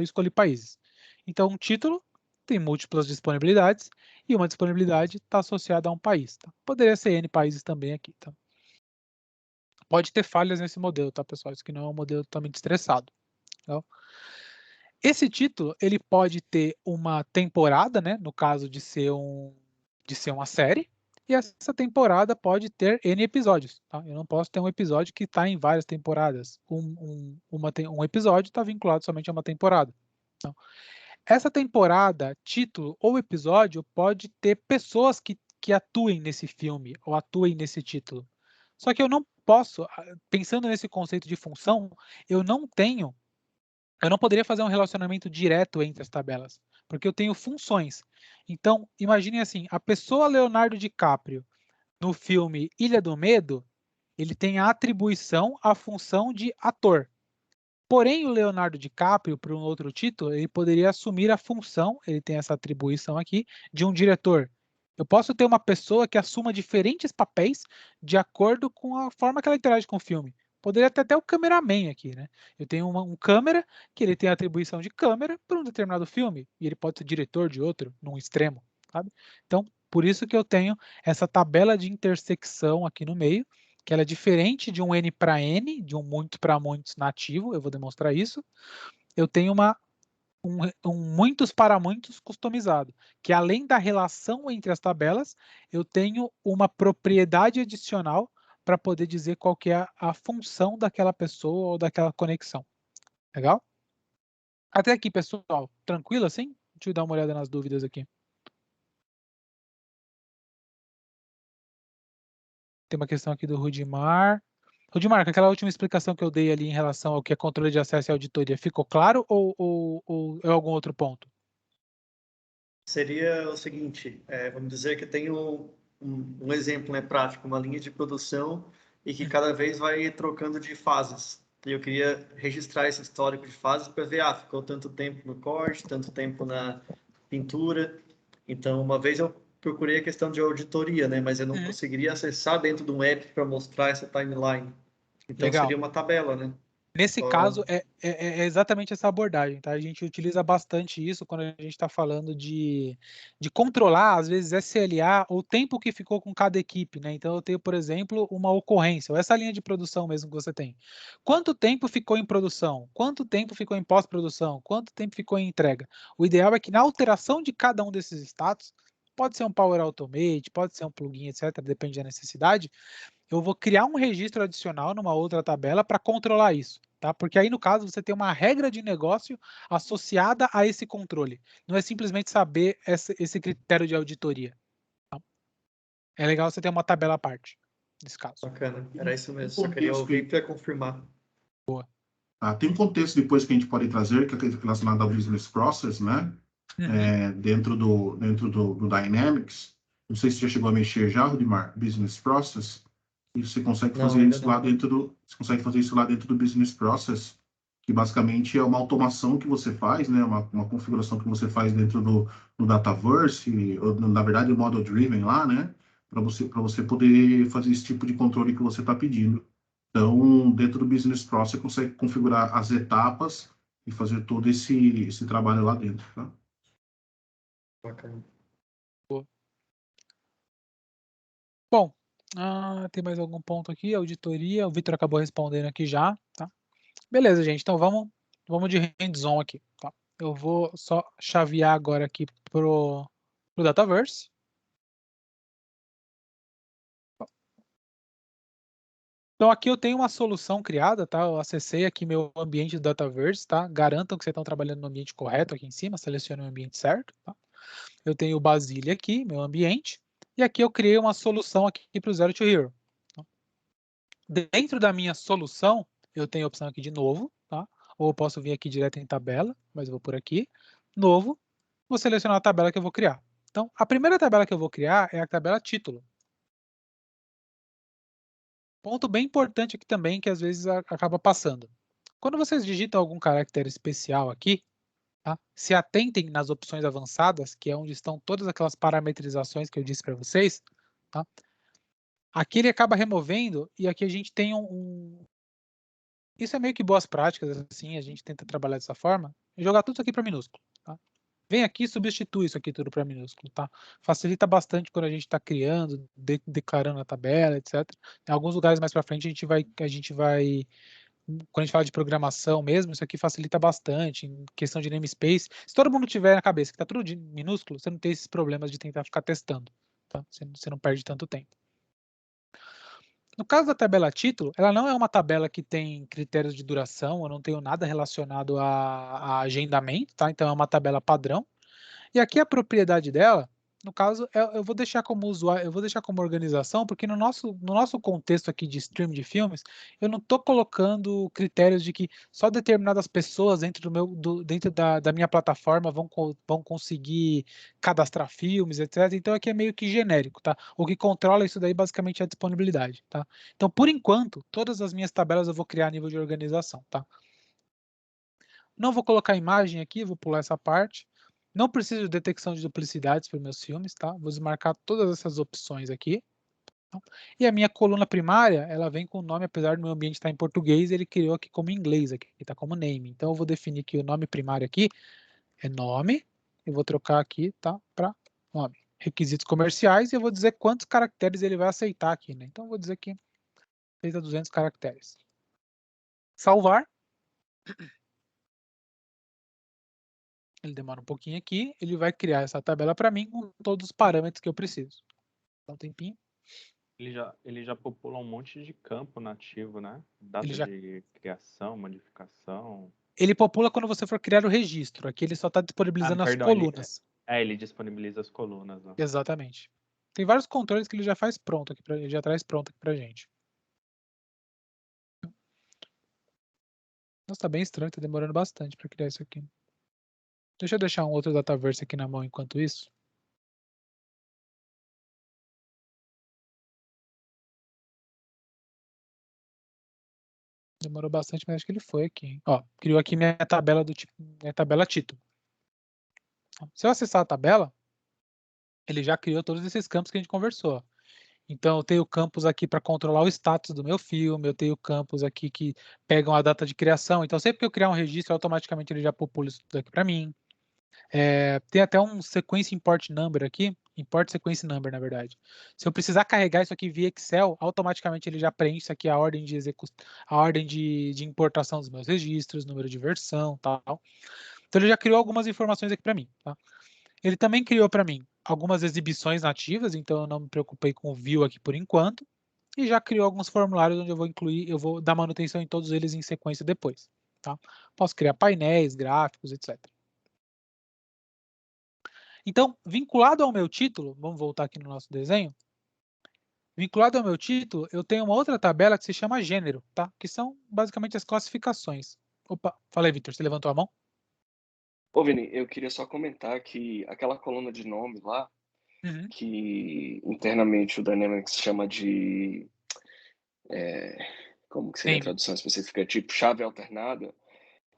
escolhi países. Então um título tem múltiplas disponibilidades e uma disponibilidade está associada a um país, tá? Poderia ser N países também aqui, tá? Pode ter falhas nesse modelo, tá, pessoal? Isso aqui não é um modelo totalmente estressado. Tá? Esse título, ele pode ter uma temporada, né? No caso de ser uma série, e essa temporada pode ter N episódios. Tá? Eu não posso ter um episódio que está em várias temporadas. Um episódio está vinculado somente a uma temporada. Então, essa temporada, título ou episódio pode ter pessoas que atuem nesse filme ou atuem nesse título. Só que eu não posso, pensando nesse conceito de função, eu não poderia fazer um relacionamento direto entre as tabelas, porque eu tenho funções. Então, imaginem assim, a pessoa Leonardo DiCaprio no filme Ilha do Medo, ele tem a atribuição à função de ator. Porém, o Leonardo DiCaprio, para um outro título, ele poderia assumir a função, ele tem essa atribuição aqui, de um diretor. Eu posso ter uma pessoa que assuma diferentes papéis de acordo com a forma que ela interage com o filme. Poderia ter até o cameraman aqui, né? Eu tenho um câmera que ele tem a atribuição de câmera para um determinado filme, e ele pode ser diretor de outro, num extremo, sabe? Então, por isso que eu tenho essa tabela de intersecção aqui no meio, que ela é diferente de um N para N, de um muito para muitos nativo, eu vou demonstrar isso. Eu tenho um muitos para muitos customizado, que além da relação entre as tabelas, eu tenho uma propriedade adicional para poder dizer qual que é a função daquela pessoa ou daquela conexão. Legal? Até aqui, pessoal, tranquilo assim? Deixa eu dar uma olhada nas dúvidas aqui. Tem uma questão aqui do Rudimar. Rudimar, aquela última explicação que eu dei ali em relação ao que é controle de acesso e auditoria, ficou claro ou é algum outro ponto? Seria o seguinte, vamos dizer que eu tenho um exemplo, né, prático, uma linha de produção e que cada vez vai trocando de fases. E eu queria registrar esse histórico de fases para ver, ficou tanto tempo no corte, tanto tempo na pintura. Então, uma vez eu procurei a questão de auditoria, né, mas eu não conseguiria acessar dentro de um app para mostrar essa timeline. Então, Legal. seria uma tabela, né? Nesse caso, é exatamente essa abordagem, tá? A gente utiliza bastante isso quando a gente está falando de controlar, às vezes, SLA, o tempo que ficou com cada equipe, né? Então, eu tenho, por exemplo, uma ocorrência, ou essa linha de produção mesmo que você tem. Quanto tempo ficou em produção? Quanto tempo ficou em pós-produção? Quanto tempo ficou em entrega? O ideal é que na alteração de cada um desses status, pode ser um Power Automate, pode ser um plugin, etc., depende da necessidade, eu vou criar um registro adicional numa outra tabela para controlar isso, tá? Porque aí, no caso, você tem uma regra de negócio associada a esse controle. Não é simplesmente saber esse critério de auditoria. Tá? É legal você ter uma tabela à parte, nesse caso. Bacana, era isso mesmo. Só queria ouvir para confirmar. Boa. Tem um contexto depois que a gente pode trazer, que é relacionado ao business process, né? Dentro do Dynamics. Não sei se já chegou a mexer já, Rudimar, business process. E você consegue fazer isso lá dentro do business process, que basicamente é uma automação que você faz, né? Uma configuração que você faz dentro do Dataverse, ou na verdade o Model Driven lá, né? Para você poder fazer esse tipo de controle que você está pedindo. Então, dentro do business process, você consegue configurar as etapas e fazer todo esse trabalho lá dentro, tá? Bacana. Bom, tem mais algum ponto aqui? Auditoria, o Vitor acabou respondendo aqui já, tá? Beleza, gente, então vamos de hands-on aqui, tá? Eu vou só chavear agora aqui pro Dataverse. Então aqui eu tenho uma solução criada, tá? Eu acessei aqui meu ambiente do Dataverse, tá? Garantam que vocês estão trabalhando no ambiente correto aqui em cima, selecione o ambiente certo, tá? Eu tenho o Basile aqui, meu ambiente, e aqui eu criei uma solução aqui para o Zero to Hero. Tá? Dentro da minha solução, eu tenho a opção aqui de novo, tá? Ou eu posso vir aqui direto em tabela, mas eu vou por aqui, novo, vou selecionar a tabela que eu vou criar. Então, a primeira tabela que eu vou criar é a tabela título. Ponto bem importante aqui também, que às vezes acaba passando. Quando vocês digitam algum caractere especial aqui, tá? Se atentem nas opções avançadas, que é onde estão todas aquelas parametrizações que eu disse para vocês. Tá? Aqui ele acaba removendo, e aqui a gente tem Isso é meio que boas práticas, assim, a gente tenta trabalhar dessa forma, e jogar tudo isso aqui para minúsculo. Tá? Vem aqui e substitui isso aqui tudo para minúsculo, tá? Facilita bastante quando a gente está criando, declarando a tabela, etc. Em alguns lugares mais para frente a gente vai, quando a gente fala de programação mesmo, isso aqui facilita bastante, em questão de namespace. Se todo mundo tiver na cabeça que está tudo minúsculo, você não tem esses problemas de tentar ficar testando, tá? Você não perde tanto tempo. No caso da tabela título, ela não é uma tabela que tem critérios de duração, eu não tenho nada relacionado a agendamento, tá? Então é uma tabela padrão. E aqui a propriedade dela, no caso, eu vou deixar como usuário, eu vou deixar como organização, porque no nosso contexto aqui de stream de filmes, eu não estou colocando critérios de que só determinadas pessoas dentro da minha plataforma vão conseguir cadastrar filmes, etc. Então aqui é meio que genérico, tá? O que controla isso daí basicamente é a disponibilidade, tá? Então, por enquanto, todas as minhas tabelas eu vou criar a nível de organização, tá? Não vou colocar imagem aqui, vou pular essa parte. Não preciso de detecção de duplicidades para meus filmes, tá? Vou desmarcar todas essas opções aqui. Tá? E a minha coluna primária, ela vem com o nome, apesar do meu ambiente estar em português, ele criou aqui como inglês, aqui está como name. Então eu vou definir que o nome primário aqui é nome, eu vou trocar aqui, tá? Para nome. Requisitos comerciais, e eu vou dizer quantos caracteres ele vai aceitar aqui, né? Então eu vou dizer que aceita 200 caracteres. Salvar. Ele demora um pouquinho aqui, ele vai criar essa tabela para mim com todos os parâmetros que eu preciso. Dá um tempinho. Ele já popula um monte de campo nativo, né? Data de criação, modificação. Ele popula quando você for criar o registro. Aqui ele só está disponibilizando as colunas. Ele disponibiliza as colunas. Né? Exatamente. Tem vários controles que ele já faz pronto aqui, ele já traz pronto aqui pra gente. Nossa, tá bem estranho, tá demorando bastante para criar isso aqui. Deixa eu deixar um outro Dataverse aqui na mão enquanto isso. Demorou bastante, mas acho que ele foi aqui. Ó, criou aqui minha tabela do tipo, minha tabela título. Se eu acessar a tabela, ele já criou todos esses campos que a gente conversou. Então, eu tenho campos aqui para controlar o status do meu filme, eu tenho campos aqui que pegam a data de criação. Então, sempre que eu criar um registro, automaticamente ele já popula isso tudo aqui para mim. Tem até um sequence import number aqui, import sequence number, na verdade. Se eu precisar carregar isso aqui via Excel, automaticamente ele já preenche aqui a ordem de importação dos meus registros, número de versão, tal. Então, ele já criou algumas informações aqui para mim, tá? Ele também criou para mim algumas exibições nativas, então eu não me preocupei com o view aqui por enquanto. E já criou alguns formulários onde eu vou dar manutenção em todos eles em sequência depois. Tá? Posso criar painéis, gráficos, etc. Então, vinculado ao meu título, vamos voltar aqui no nosso desenho. Vinculado ao meu título, eu tenho uma outra tabela que se chama gênero, tá? Que são basicamente as classificações. Opa, fala aí, Victor, você levantou a mão? Ô, Vini, eu queria só comentar que aquela coluna de nome lá, que internamente o Dynamics chama de... como que seria a tradução específica? Tipo chave alternada,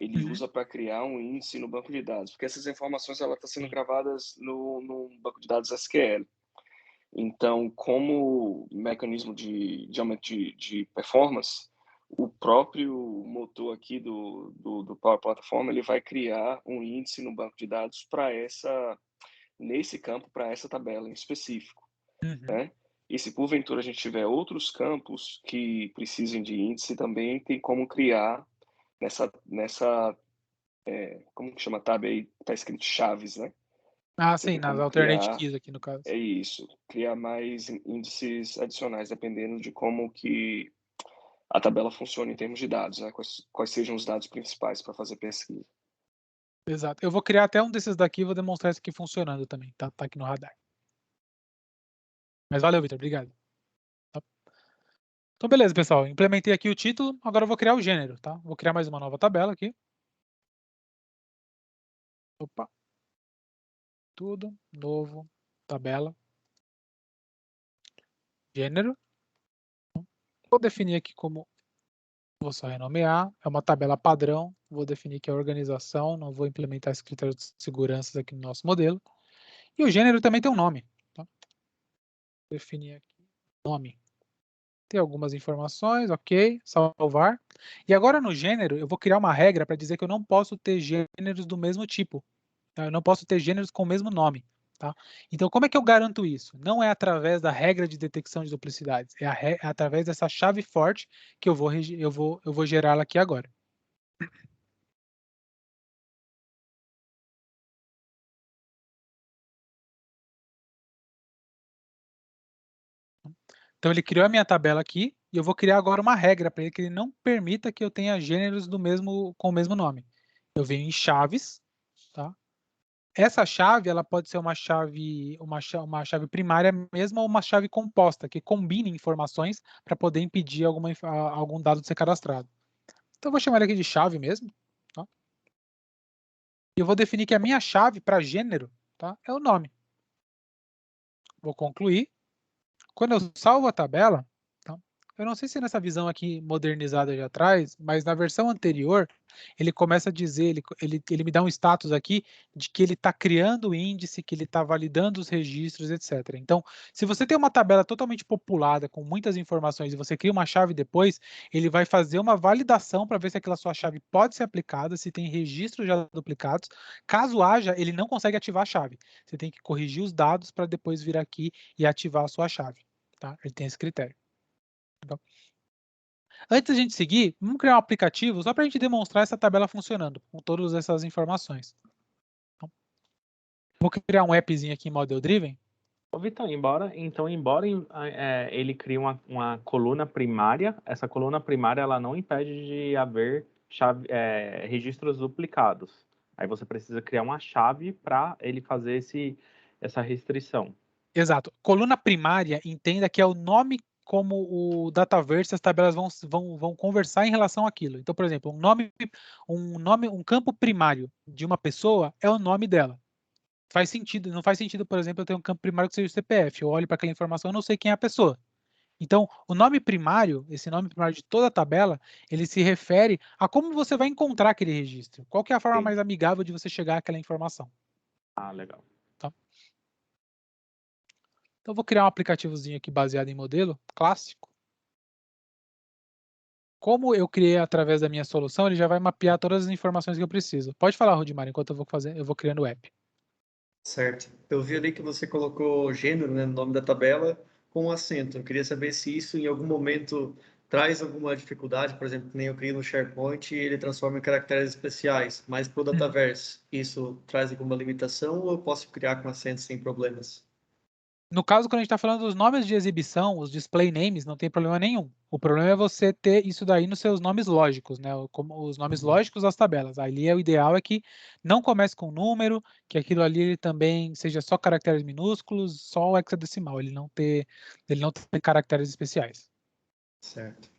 ele usa para criar um índice no banco de dados, porque essas informações ela estão sendo gravadas no banco de dados SQL. Então, como mecanismo de aumento de performance, o próprio motor aqui do Power Platform ele vai criar um índice no banco de dados nesse campo, para essa tabela em específico. Né? E se porventura a gente tiver outros campos que precisem de índice, também tem como criar nessa como que chama a tab aí? Está escrito chaves, né? Ah, sim, nas alternate keys aqui no caso. É isso, criar mais índices adicionais, dependendo de como que a tabela funciona em termos de dados, né? Quais sejam os dados principais para fazer pesquisa. Exato. Eu vou criar até um desses daqui e vou demonstrar isso aqui funcionando também, tá? Tá aqui no radar. Mas valeu, Victor, obrigado. Tá? Então, beleza, pessoal. Implementei aqui o título, agora eu vou criar o gênero, tá? Vou criar mais uma nova tabela aqui. Opa. Tudo, novo, tabela. Gênero. Vou definir aqui como... Vou só renomear. É uma tabela padrão. Vou definir que é organização. Não vou implementar esse critério de segurança aqui no nosso modelo. E o gênero também tem um nome. Tá? Vou definir aqui nome. Tem algumas informações, ok, salvar. E agora no gênero, eu vou criar uma regra para dizer que eu não posso ter gêneros do mesmo tipo. Tá? Eu não posso ter gêneros com o mesmo nome. Tá? Então, como é que eu garanto isso? Não é através da regra de detecção de duplicidades, é através dessa chave forte que eu vou gerá-la aqui agora. Então, ele criou a minha tabela aqui, e eu vou criar agora uma regra para ele que ele não permita que eu tenha gêneros com o mesmo nome. Eu venho em chaves, tá? Essa chave, ela pode ser uma chave primária mesmo ou uma chave composta, que combine informações para poder impedir algum dado de ser cadastrado. Então, eu vou chamar ele aqui de chave mesmo, tá? E eu vou definir que a minha chave para gênero, tá, é o nome. Vou concluir. Quando eu salvo a tabela, tá, eu não sei se nessa visão aqui modernizada de atrás, mas na versão anterior, ele começa a dizer, ele me dá um status aqui de que ele está criando o índice, que ele está validando os registros, etc. Então, se você tem uma tabela totalmente populada, com muitas informações, e você cria uma chave depois, ele vai fazer uma validação para ver se aquela sua chave pode ser aplicada, se tem registros já duplicados. Caso haja, ele não consegue ativar a chave. Você tem que corrigir os dados para depois vir aqui e ativar a sua chave. Tá? Ele tem esse critério. Então, antes da gente seguir, vamos criar um aplicativo só para a gente demonstrar essa tabela funcionando, com todas essas informações. Então, vou criar um appzinho aqui em Model Driven. Ô, Vitão, embora ele crie uma coluna primária, essa coluna primária ela não impede de haver registros duplicados. Aí você precisa criar uma chave para ele fazer essa restrição. Exato. Coluna primária, entenda que é o nome como o Dataverse, as tabelas vão conversar em relação àquilo. Então, por exemplo, um campo primário de uma pessoa é o nome dela. Faz sentido, não faz sentido, por exemplo, eu ter um campo primário que seja o CPF. Eu olho para aquela informação e não sei quem é a pessoa. Então, o nome primário, esse nome primário de toda a tabela, ele se refere a como você vai encontrar aquele registro. Qual que é a forma mais amigável de você chegar àquela informação? Ah, legal. Tá? Então, eu vou criar um aplicativozinho aqui baseado em modelo clássico. Como eu criei através da minha solução, ele já vai mapear todas as informações que eu preciso. Pode falar, Rudimar, enquanto eu vou criando o app. Certo. Eu vi ali que você colocou gênero, né, no nome da tabela com acento. Eu queria saber se isso em algum momento traz alguma dificuldade, por exemplo, que nem eu criei no SharePoint e ele transforma em caracteres especiais, mas para o Dataverse, isso traz alguma limitação ou eu posso criar com acento sem problemas? No caso, quando a gente está falando dos nomes de exibição, os display names, não tem problema nenhum. O problema é você ter isso daí nos seus nomes lógicos, né? Como os nomes lógicos das tabelas. Ali o ideal é que não comece com número, que aquilo ali ele também seja só caracteres minúsculos, só o hexadecimal, ele não ter caracteres especiais. Certo.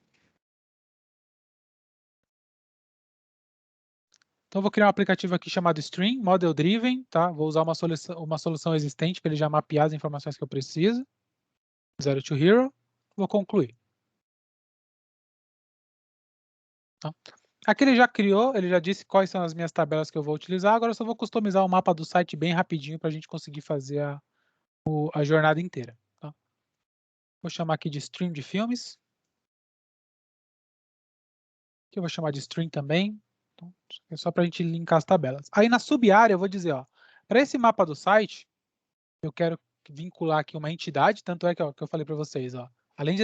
Então, eu vou criar um aplicativo aqui chamado Stream, Model Driven, tá? Vou usar uma solução existente para ele já mapear as informações que eu preciso. Zero to Hero. Vou concluir. Tá? Aqui ele já criou, ele já disse quais são as minhas tabelas que eu vou utilizar. Agora eu só vou customizar o mapa do site bem rapidinho para a gente conseguir fazer a jornada inteira. Tá? Vou chamar aqui de Stream de filmes. Aqui eu vou chamar de Stream também. Então, é só para a gente linkar as tabelas. Aí na sub-área eu vou dizer, ó, para esse mapa do site, eu quero vincular aqui uma entidade, tanto é que, ó, que eu falei para vocês, ó,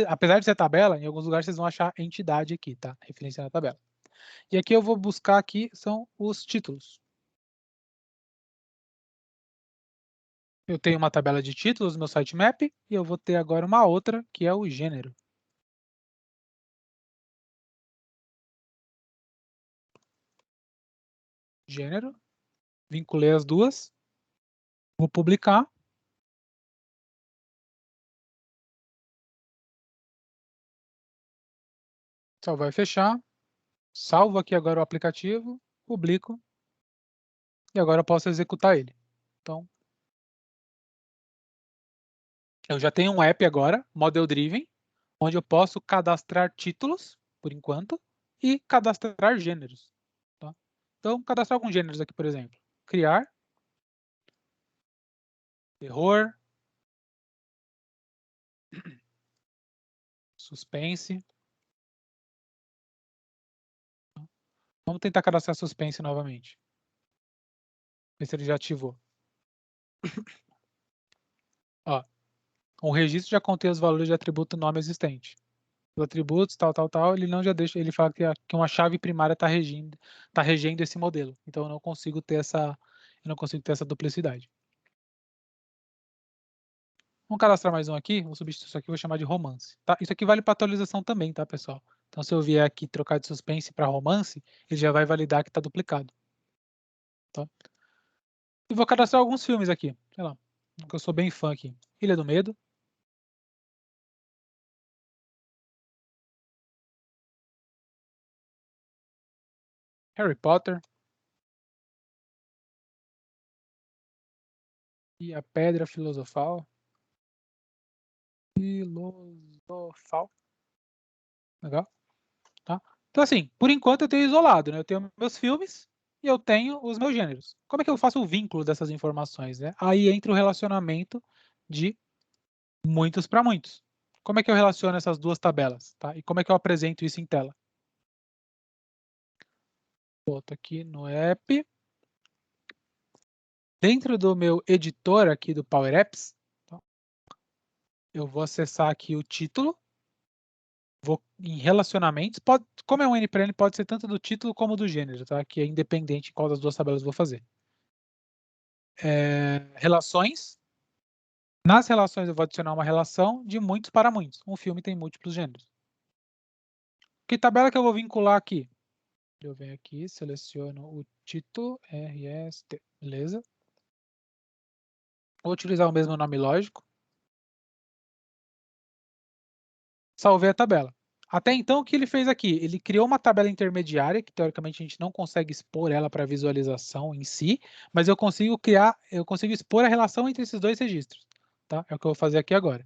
apesar de ser tabela, em alguns lugares vocês vão achar entidade aqui, tá? Referência na tabela. E aqui eu vou buscar aqui, são os títulos. Eu tenho uma tabela de títulos no meu sitemap e eu vou ter agora uma outra, que é o gênero. Gênero. Vinculei as duas. Vou publicar. Só vai fechar. Salvo aqui agora o aplicativo. Publico. E agora eu posso executar ele. Então, eu já tenho um app agora, Model Driven, onde eu posso cadastrar títulos, por enquanto, e cadastrar gêneros. Tá? Então, cadastrar alguns gêneros aqui, por exemplo. Criar. Terror. Suspense. Vamos tentar cadastrar suspense novamente. Ver se ele já ativou. Ó, o registro já contém os valores de atributo nome existente. Os atributos, tal, ele não já deixa, ele fala que uma chave primária está regendo esse modelo. Então eu não consigo ter essa duplicidade. Vamos cadastrar mais um aqui, vou substituir isso aqui, vou chamar de romance. Tá? Isso aqui vale para atualização também, tá, pessoal? Então, se eu vier aqui trocar de suspense para romance, ele já vai validar que está duplicado. Tá? E vou cadastrar alguns filmes aqui, sei lá, que eu sou bem fã aqui. Ilha do Medo. Harry Potter. E a Pedra Filosofal. Legal? Tá? Então, assim, por enquanto eu tenho isolado, né? Eu tenho meus filmes e eu tenho os meus gêneros. Como é que eu faço o vínculo dessas informações, né? Aí entra o relacionamento de muitos para muitos. Como é que eu relaciono essas duas tabelas, tá? E como é que eu apresento isso em tela? Boto aqui no app. Dentro do meu editor aqui do Power Apps, tá? Eu vou acessar aqui o título. Vou em relacionamentos. Como é um N para N, pode ser tanto do título como do gênero, tá? Que é independente qual das duas tabelas eu vou fazer. Relações. Nas relações eu vou adicionar uma relação de muitos para muitos. Um filme tem múltiplos gêneros. Que tabela que eu vou vincular aqui? Eu venho aqui, seleciono o título, RST, beleza? Vou utilizar o mesmo nome lógico. Salvei a tabela. Até então, o que ele fez aqui? Ele criou uma tabela intermediária, que teoricamente a gente não consegue expor ela para visualização em si, mas eu consigo expor a relação entre esses dois registros. Tá? É o que eu vou fazer aqui agora.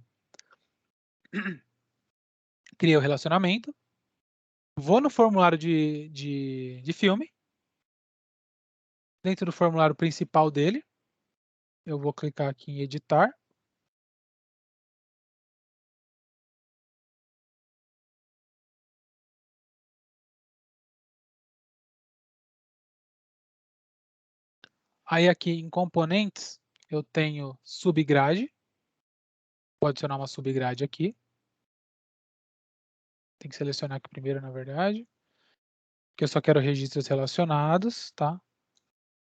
Criei o relacionamento. Vou no formulário de filme. Dentro do formulário principal dele, eu vou clicar aqui em editar. Aí aqui em componentes, eu tenho subgrade. Vou adicionar uma subgrade aqui. Tem que selecionar aqui primeiro, na verdade. Que eu só quero registros relacionados, tá?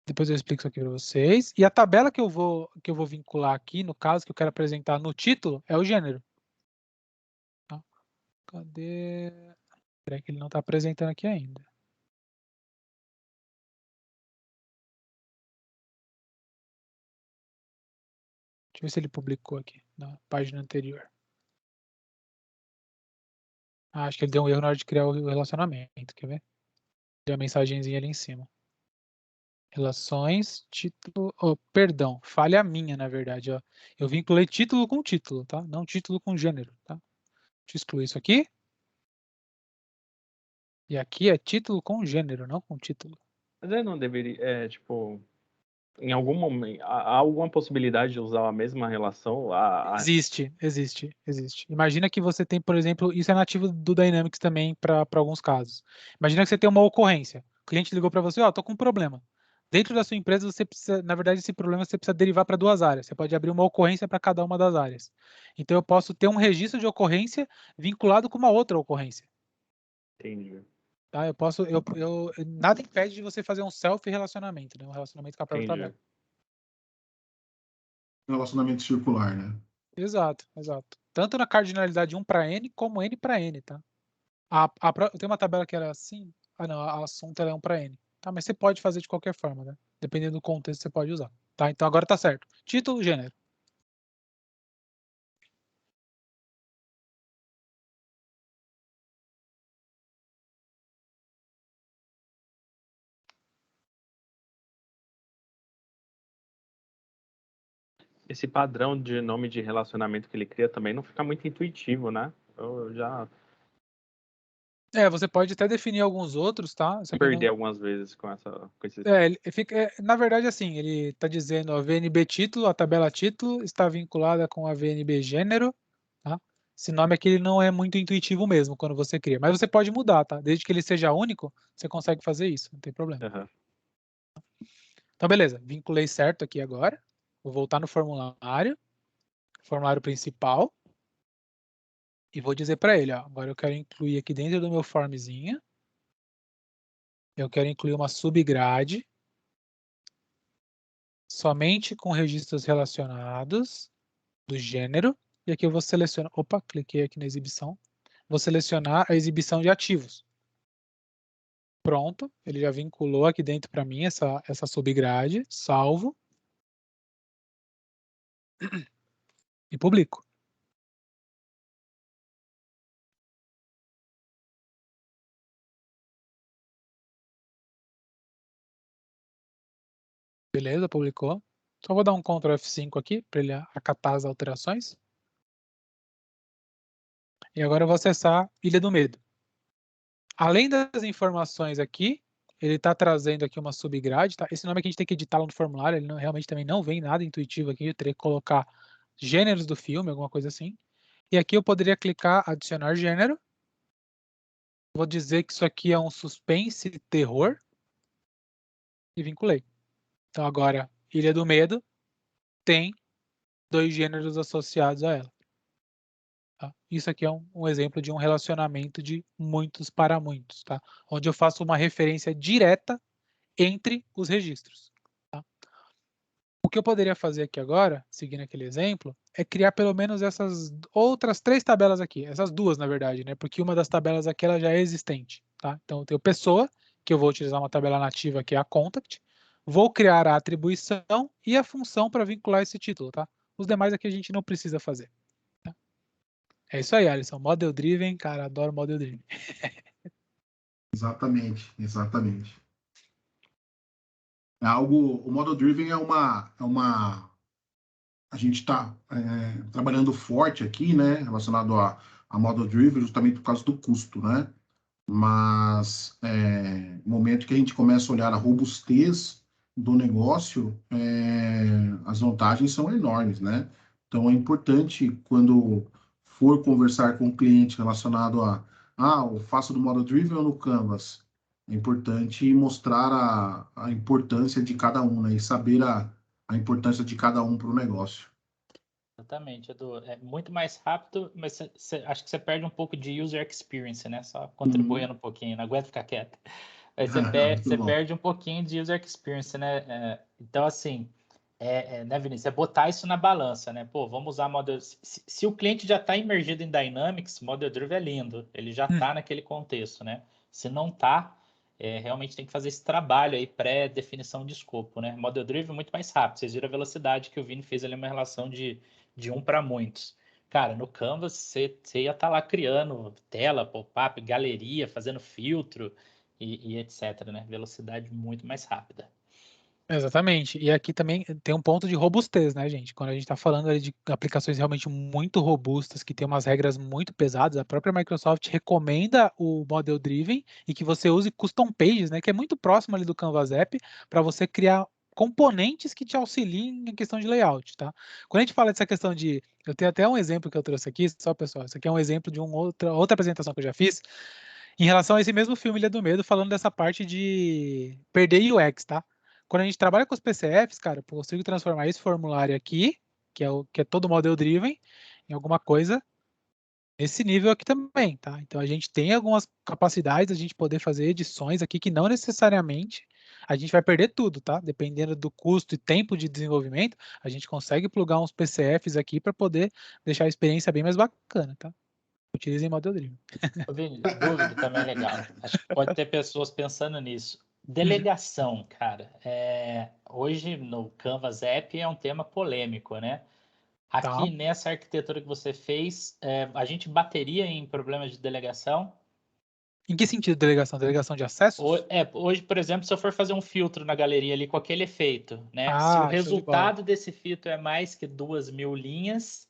Depois eu explico isso aqui para vocês. E a tabela que eu vou vincular aqui, no caso, que eu quero apresentar no título, é o gênero. Tá? Cadê? Espera que ele não está apresentando aqui ainda. Deixa eu ver se ele publicou aqui, na página anterior. Acho que ele deu um erro na hora de criar o relacionamento, quer ver? Deu a mensagenzinha ali em cima. Relações, título, perdão, falha minha, na verdade, ó. Eu vinculei título com título, tá? Não título com gênero, tá? Deixa eu excluir isso aqui. E aqui é título com gênero, não com título. Mas ele não deveria, tipo, em algum momento, há alguma possibilidade de usar a mesma relação? Existe. Imagina que você tem, por exemplo, isso é nativo do Dynamics também para alguns casos. Imagina que você tem uma ocorrência. O cliente ligou para você, ó, tô com um problema. Dentro da sua empresa, você precisa, na verdade, esse problema você precisa derivar para duas áreas. Você pode abrir uma ocorrência para cada uma das áreas. Então, eu posso ter um registro de ocorrência vinculado com uma outra ocorrência. Entendi. Tá? Nada impede de você fazer um self-relacionamento, né? Um relacionamento com a própria tabela. Relacionamento circular, né? Exato. Tanto na cardinalidade 1 para N, como N para N, tá? Tem uma tabela que era assim. Não, a assunto ela é 1 para N. Tá? Mas você pode fazer de qualquer forma, né? Dependendo do contexto, você pode usar. Tá? Então agora tá certo. Título, gênero. Esse padrão de nome de relacionamento que ele cria também não fica muito intuitivo, né? Eu já Você pode até definir alguns outros, tá? Isso aqui perdi não... algumas vezes com esse... na verdade, assim, ele está dizendo a VNB título, a tabela título está vinculada com a VNB gênero, tá? Esse nome aqui ele não é muito intuitivo mesmo quando você cria, mas você pode mudar, tá? Desde que ele seja único, você consegue fazer isso, não tem problema. Uhum. Então, beleza, vinculei certo aqui agora. Vou voltar no formulário principal, e vou dizer para ele, ó, agora eu quero incluir aqui dentro do meu formzinho, eu quero incluir uma subgrade, somente com registros relacionados do gênero, e aqui eu vou selecionar, opa, cliquei aqui na exibição, vou selecionar a exibição de ativos. Pronto, ele já vinculou aqui dentro para mim essa subgrade, salvo e publico. Beleza, publicou. Só vou dar um Ctrl F5 aqui para ele acatar as alterações. E agora eu vou acessar Ilha do Medo. Além das informações aqui, ele está trazendo aqui uma subgrade, tá? Esse nome aqui a gente tem que editar lá no formulário, ele realmente também não vem nada intuitivo aqui, eu teria que colocar gêneros do filme, alguma coisa assim. E aqui eu poderia clicar adicionar gênero. Vou dizer que isso aqui é um suspense terror. E vinculei. Então agora, Ilha do Medo tem 2 gêneros associados a ela. Tá? Isso aqui é um exemplo de um relacionamento de muitos para muitos, tá? Onde eu faço uma referência direta entre os registros. Tá? O que eu poderia fazer aqui agora, seguindo aquele exemplo, é criar pelo menos essas outras 3 tabelas aqui. Essas 2, na verdade, né? Porque uma das tabelas aqui ela já é existente. Tá? Então eu tenho pessoa, que eu vou utilizar uma tabela nativa que é a contact. Vou criar a atribuição e a função para vincular esse título. Tá? Os demais aqui a gente não precisa fazer. Tá? É isso aí, Alisson. Model Driven, cara, adoro Model Driven. Exatamente, exatamente. É algo, o Model Driven a gente está trabalhando forte aqui, né, relacionado a Model Driven, justamente por causa do custo, né? Mas no momento que a gente começa a olhar a robustez do negócio, as vantagens são enormes, né? Então é importante quando for conversar com o cliente relacionado eu faço do Model Driven ou no Canvas, é importante mostrar a importância de cada um, né? E saber a importância de cada um para o negócio. Exatamente, Edu. É muito mais rápido, mas acho que você perde um pouco de user experience, né? Só contribuindo um pouquinho, não aguento ficar quieto. Aí você perde um pouquinho de user experience, né? Então, assim, né, Vinícius? É botar isso na balança, né? Pô, vamos usar Model... Se o cliente já está imergido em Dynamics, Model Driven é lindo. Ele já está naquele contexto, né? Se não está, realmente tem que fazer esse trabalho aí, pré-definição de escopo, né? Model Driven é muito mais rápido. Vocês viram a velocidade que o Vini fez ali, uma relação de 1 para muitos. Cara, no Canvas você ia estar lá criando tela, pop-up, galeria, fazendo filtro e etc, né? Velocidade muito mais rápida. Exatamente. E aqui também tem um ponto de robustez, né, gente? Quando a gente está falando ali de aplicações realmente muito robustas, que tem umas regras muito pesadas, a própria Microsoft recomenda o Model Driven e que você use custom pages, né, que é muito próximo ali do Canvas App, para você criar componentes que te auxiliem em questão de layout, tá? Quando a gente fala dessa questão de... Eu tenho até um exemplo que eu trouxe aqui, só pessoal, isso aqui é um exemplo de outra apresentação que eu já fiz, em relação a esse mesmo filme Ilha do Medo, falando dessa parte de perder UX, tá? Quando a gente trabalha com os PCFs, cara, eu consigo transformar esse formulário aqui, que é todo model driven, em alguma coisa nesse nível aqui também, tá? Então a gente tem algumas capacidades a gente poder fazer edições aqui que não necessariamente a gente vai perder tudo, tá? Dependendo do custo e tempo de desenvolvimento, a gente consegue plugar uns PCFs aqui para poder deixar a experiência bem mais bacana, tá? Utilizem model driven. Vini, dúvida também é legal. Acho que pode ter pessoas pensando nisso. Delegação, cara. Hoje no Canvas App é um tema polêmico, né? Aqui nessa arquitetura que você fez, a gente bateria em problemas de delegação? Em que sentido delegação? Delegação de acessos? Hoje, por exemplo, se eu for fazer um filtro na galeria ali com aquele efeito, né? Se o resultado desse filtro é mais que 2.000 linhas,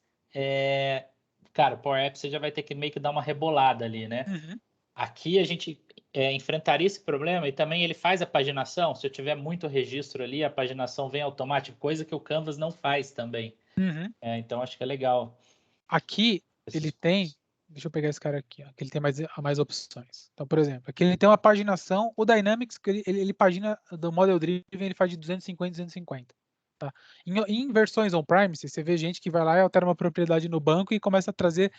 cara, o Power Apps você já vai ter que meio que dar uma rebolada ali, né? Uhum. Aqui a gente enfrentaria esse problema e também ele faz a paginação. Se eu tiver muito registro ali, a paginação vem automático, coisa que o Canvas não faz também. Uhum. Então acho que é legal. Aqui ele tem, deixa eu pegar esse cara aqui, ó, que ele tem mais opções. Então, por exemplo, aqui ele tem uma paginação, o Dynamics, ele pagina do Model Driven, ele faz de 250 em 250. Tá? Em versões on-premise, você vê gente que vai lá e altera uma propriedade no banco e começa a trazer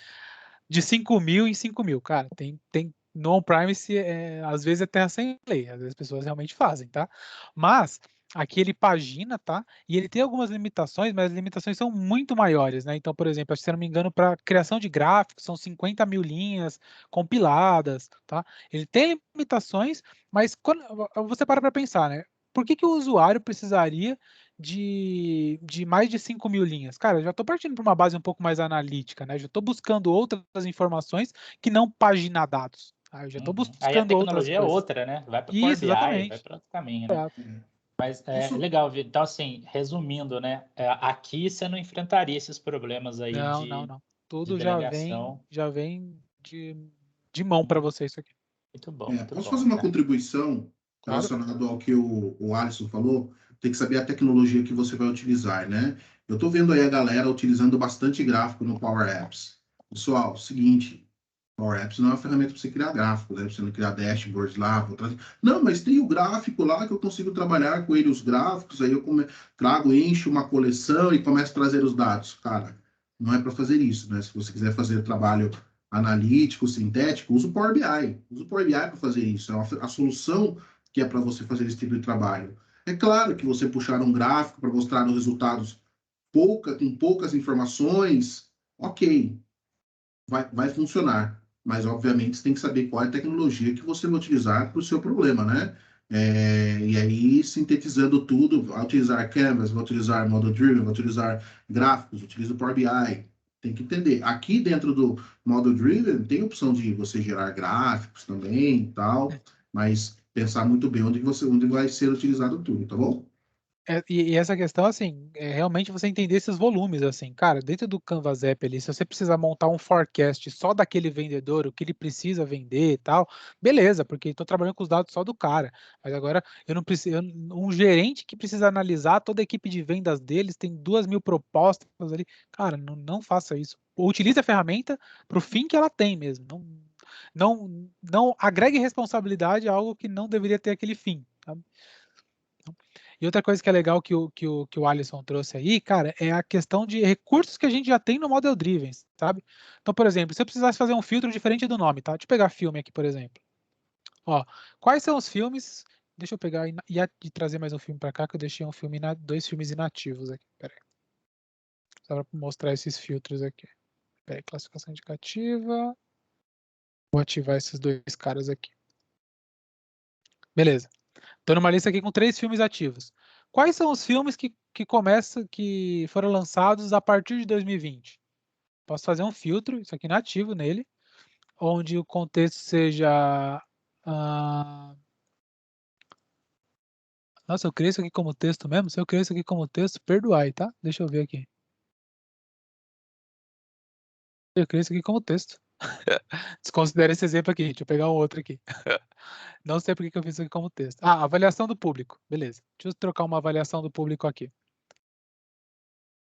de 5.000 em 5.000. Cara, tem no on-premise, às vezes é terra sem lei, às vezes as pessoas realmente fazem, tá? Mas Aqui ele pagina, tá? E ele tem algumas limitações, mas as limitações são muito maiores, né? Então, por exemplo, se eu não me engano, para criação de gráficos, são 50.000 linhas compiladas, tá? Ele tem limitações, mas quando você para pensar, né? Por que o usuário precisaria de mais de 5.000 linhas? Cara, eu já estou partindo para uma base um pouco mais analítica, né? Já estou buscando outras informações que não pagina dados. Tá? Eu já estou Aí a buscando outras tecnologia é coisas. outra, né? Vai para Power Isso, BI, vai exatamente. para outro caminho, né? Exato. Mas é Isso, legal, Vitor. Então, assim, resumindo, né? Aqui você não enfrentaria esses problemas aí Não. de Tudo delegação. já vem de mão para você isso aqui. Muito bom, muito posso bom. fazer uma contribuição Claro. relacionada ao que o Alisson falou? Tem que saber a tecnologia que você vai utilizar, né? Eu estou vendo aí a galera utilizando bastante gráfico no Power Apps. Pessoal, seguinte, Power Apps não é uma ferramenta para você criar gráfico, né? Você não criar dashboards lá. Não, mas tem o gráfico lá que eu consigo trabalhar com ele, os gráficos, aí eu trago, encho uma coleção e começo a trazer os dados. Cara, não é para fazer isso, né? Se você quiser fazer trabalho analítico, sintético, usa o Power BI. Usa o Power BI para fazer isso. É a solução que é para você fazer esse tipo de trabalho. É claro que você puxar um gráfico para mostrar os resultados com poucas informações, ok, vai funcionar. Mas, obviamente, você tem que saber qual é a tecnologia que você vai utilizar para o seu problema, né? E aí, sintetizando tudo, vai utilizar Canvas, vai utilizar Model Driven, vai utilizar gráficos, utiliza o Power BI. Tem que entender. Aqui dentro do Model Driven, tem a opção de você gerar gráficos também e tal, mas pensar muito bem onde vai ser utilizado tudo, tá bom? E essa questão, assim, é realmente você entender esses volumes, assim, cara, dentro do Canvas App ali, se você precisar montar um forecast só daquele vendedor, o que ele precisa vender e tal, beleza, porque estou trabalhando com os dados só do cara. Mas agora eu não preciso, um gerente que precisa analisar toda a equipe de vendas deles, tem 2.000 propostas ali, cara, não faça isso. Utilize a ferramenta para o fim que ela tem mesmo. Não agregue responsabilidade a algo que não deveria ter aquele fim. Sabe? E outra coisa que é legal que o Alisson trouxe aí, cara, é a questão de recursos que a gente já tem no Model Driven, sabe? Então, por exemplo, se eu precisasse fazer um filtro diferente do nome, tá? Deixa eu pegar filme aqui, por exemplo. Ó, quais são os filmes? Deixa eu pegar e trazer mais um filme para cá, que eu deixei dois filmes inativos aqui. Pera aí. Só para mostrar esses filtros aqui. Pera aí, classificação indicativa. Vou ativar esses dois caras aqui. Beleza. Estou numa lista aqui com 3 filmes ativos. Quais são os filmes que foram lançados a partir de 2020? Posso fazer um filtro, isso aqui nativo nele, onde o contexto seja. Nossa, eu criei isso aqui como texto mesmo? Se eu criei isso aqui como texto, perdoai, tá? Deixa eu ver aqui. Eu criei isso aqui como texto. Desconsidere esse exemplo aqui. Deixa eu pegar um outro aqui. Não sei por que eu fiz isso aqui como texto. Avaliação do público. Beleza. Deixa eu trocar uma avaliação do público aqui.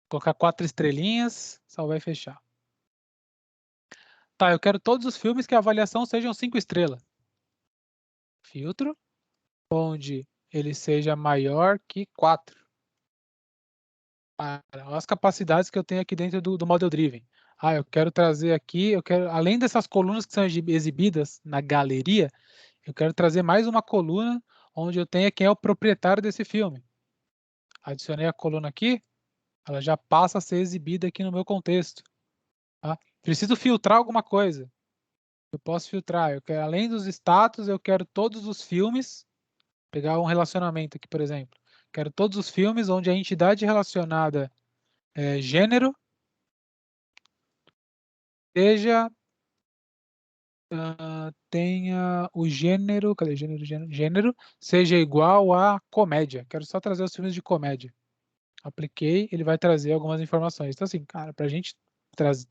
Colocar 4 estrelinhas, salvar e fechar. Tá, eu quero todos os filmes que a avaliação sejam 5 estrelas. Filtro, onde ele seja maior que 4. As capacidades que eu tenho aqui dentro do Model Driven. Eu quero trazer aqui, além dessas colunas que são exibidas na galeria, eu quero trazer mais uma coluna onde eu tenha quem é o proprietário desse filme. Adicionei a coluna aqui, ela já passa a ser exibida aqui no meu contexto. Tá? Preciso filtrar alguma coisa. Eu posso filtrar. Além dos status, eu quero todos os filmes. Pegar um relacionamento aqui, por exemplo. Quero todos os filmes onde a entidade relacionada gênero tenha o gênero. Cadê gênero? Gênero seja igual a comédia. Quero só trazer os filmes de comédia. Apliquei, ele vai trazer algumas informações. Então, assim, cara, para a gente trazer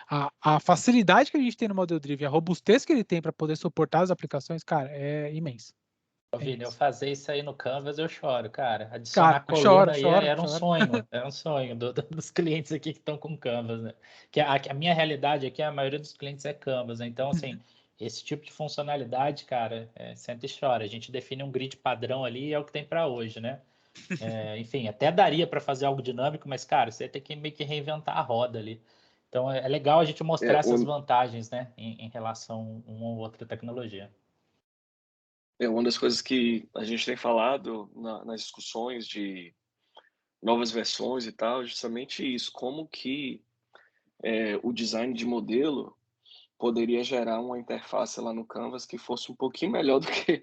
a facilidade que a gente tem no Model Driven, a robustez que ele tem para poder suportar as aplicações, cara, é imenso. Vini, eu fazer isso aí no Canvas eu choro, cara. Adicionar Cara, coluna aí chora. era um sonho dos clientes aqui que estão com Canvas, né? Que a minha realidade aqui, a maioria dos clientes é Canvas, né? Então, assim, esse tipo de funcionalidade, cara, senta e chora. A gente define um grid padrão ali e é o que tem para hoje, né? Enfim, até daria para fazer algo dinâmico, mas, cara, você tem que meio que reinventar a roda ali. Então, é legal a gente mostrar essas vantagens, né? Em relação a uma ou outra tecnologia. É uma das coisas que a gente tem falado nas discussões de novas versões e tal, justamente isso, como que o design de modelo poderia gerar uma interface lá no Canvas que fosse um pouquinho melhor do que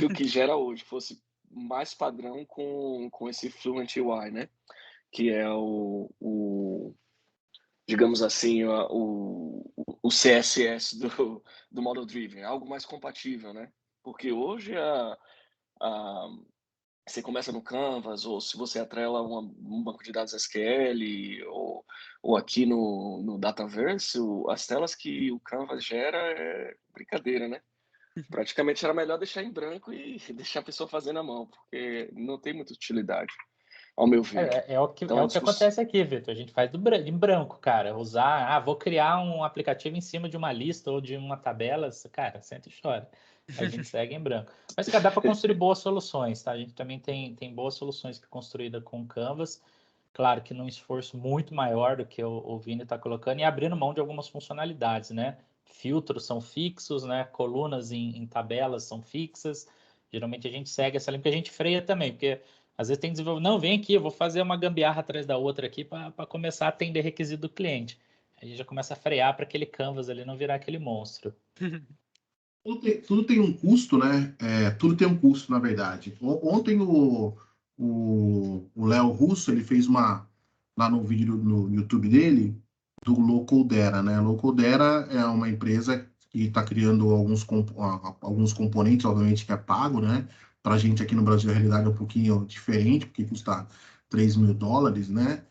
o que gera hoje, fosse mais padrão com esse Fluent UI, né? Que é digamos assim, o CSS do Model Driven, algo mais compatível, né? Porque hoje você começa no Canvas, ou se você atrela um banco de dados SQL, ou aqui no Dataverse, as telas que o Canvas gera é brincadeira, né? Praticamente era melhor deixar em branco e deixar a pessoa fazer na mão, porque não tem muita utilidade, ao meu ver. É o que acontece aqui, Vitor. A gente faz em branco, cara. Vou criar um aplicativo em cima de uma lista ou de uma tabela, cara, senta e chora. A gente segue em branco. Mas, cara, dá para construir boas soluções, tá? A gente também tem boas soluções que construída com Canvas. Claro que num esforço muito maior do que o Vini está colocando e abrindo mão de algumas funcionalidades, né? Filtros são fixos, né? Colunas em tabelas são fixas. Geralmente a gente segue essa linha, porque a gente freia também, porque às vezes tem desenvolvedor, não, vem aqui, eu vou fazer uma gambiarra atrás da outra aqui para começar a atender requisito do cliente. Aí já começa a frear para aquele canvas ali não virar aquele monstro. Tudo tem um custo, né? Tudo tem um custo, na verdade. Ontem o Léo Russo, ele fez lá no vídeo no YouTube dele, do Locodera, né? Locodera é uma empresa que está criando alguns componentes, obviamente, que é pago, né? Para a gente aqui no Brasil, a realidade é um pouquinho diferente, porque custa $3.000, né?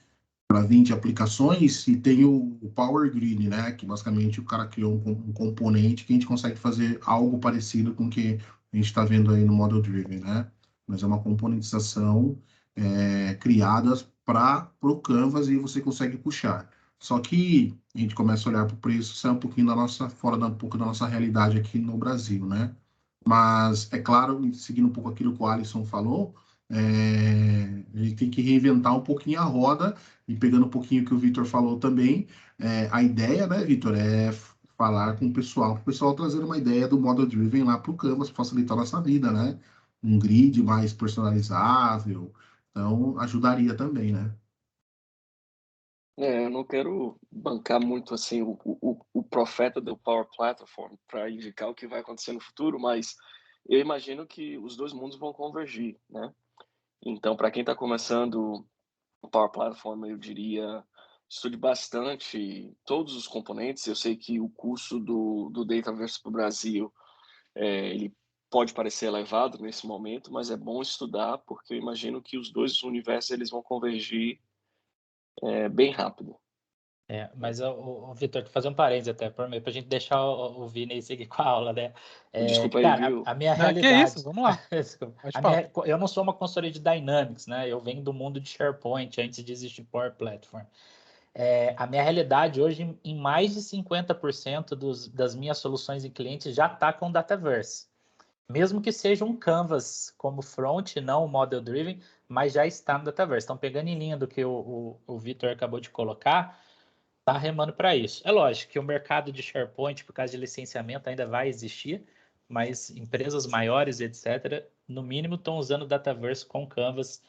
Para 20 aplicações, e tem o Power Grid, né? Que basicamente o cara criou um componente que a gente consegue fazer algo parecido com o que a gente está vendo aí no Model Driven, né? Mas é uma componentização criada para o Canvas e você consegue puxar. Só que a gente começa a olhar para o preço, sai um pouquinho um pouco da nossa realidade aqui no Brasil, né? Mas é claro, seguindo um pouco aquilo que o Alisson falou, a gente tem que reinventar um pouquinho a roda e pegando um pouquinho o que o Vitor falou também, a ideia, né, Vitor, é falar com o pessoal trazendo uma ideia do Model Driven lá para o Canvas, para facilitar a nossa vida, né? Um grid mais personalizável, então ajudaria também, né? Eu não quero bancar muito assim o profeta do Power Platform para indicar o que vai acontecer no futuro, mas eu imagino que os dois mundos vão convergir, né? Então, para quem está começando o Power Platform, eu diria, estude bastante todos os componentes. Eu sei que o custo do Dataverse para o Brasil, ele pode parecer elevado nesse momento, mas é bom estudar, porque eu imagino que os dois universos eles vão convergir bem rápido. Mas o Vitor, fazer um parênteses até para a gente deixar o Vini seguir com a aula, né? Desculpa aí, cara, viu? a minha Não, realidade. que isso, vamos lá. Eu não sou uma consultoria de Dynamics, né? Eu venho do mundo de SharePoint antes de existir Power Platform. A minha realidade hoje, em mais de 50% das minhas soluções em clientes já está com Dataverse. Mesmo que seja um Canvas como front, não o Model Driven, mas já está no Dataverse. Então, pegando em linha do que o Vitor acabou de colocar, está remando para isso. É lógico que o mercado de SharePoint, por causa de licenciamento, ainda vai existir, mas empresas maiores, etc., no mínimo estão usando o Dataverse com Canvas,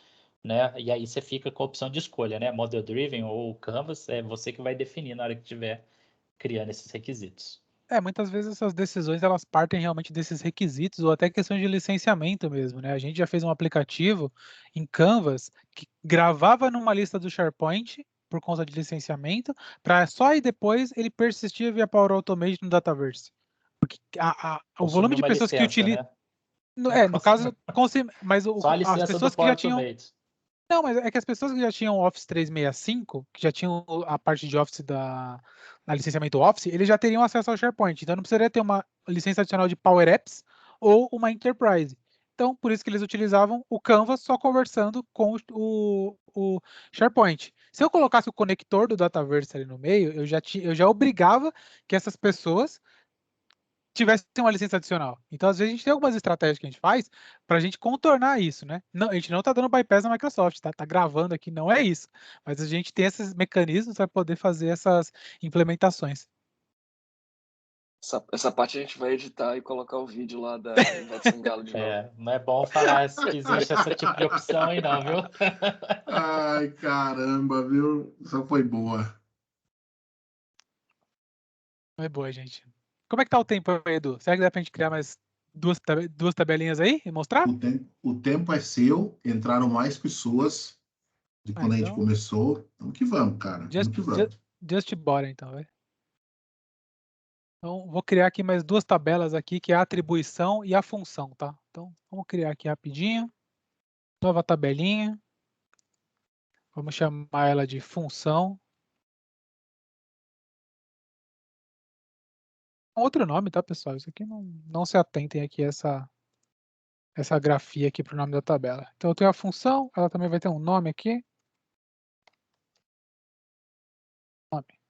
né? E aí você fica com a opção de escolha, né? Model Driven ou Canvas, é você que vai definir na hora que estiver criando esses requisitos. Muitas vezes essas decisões elas partem realmente desses requisitos ou até questões de licenciamento mesmo, né? A gente já fez um aplicativo em Canvas que gravava numa lista do SharePoint por conta de licenciamento, para só aí depois ele persistir via Power Automate no Dataverse. Porque o volume de pessoas que utilizam... Né? No caso, mas só a licença as pessoas do que já Power tinham... Automate. Não, mas é que as pessoas que já tinham Office 365, que já tinham a parte de Office da licenciamento Office, eles já teriam acesso ao SharePoint. Então não precisaria ter uma licença adicional de Power Apps ou uma Enterprise. Então, por isso que eles utilizavam o Canvas só conversando com o SharePoint. Se eu colocasse o conector do Dataverse ali no meio, eu já obrigava que essas pessoas tivesse uma licença adicional. Então, às vezes, a gente tem algumas estratégias que a gente faz para a gente contornar isso, né? Não, a gente não está dando bypass na Microsoft, tá? Tá gravando aqui, não é isso. Mas a gente tem esses mecanismos para poder fazer essas implementações. Essa parte a gente vai editar e colocar o vídeo lá da Ivete Sangalo de novo. Não é bom falar que existe esse tipo de opção aí, não, viu? Ai, caramba, viu? Essa foi boa. Não é boa, gente. Como é que tá o tempo aí, Edu? Será que dá pra gente criar mais duas tabelinhas aí e mostrar? O tempo é seu, entraram mais pessoas de quando a gente Então, começou. Vamos que vamos, cara. Vamos que vamos. just bora, então, vai. Então, vou criar aqui mais duas tabelas aqui, que é a atribuição e a função, tá? Então, vamos criar aqui rapidinho. Nova tabelinha. Vamos chamar ela de função. Outro nome, tá, pessoal? Isso aqui não se atentem aqui a essa grafia aqui para o nome da tabela. Então, eu tenho a função, ela também vai ter um nome aqui. Nome.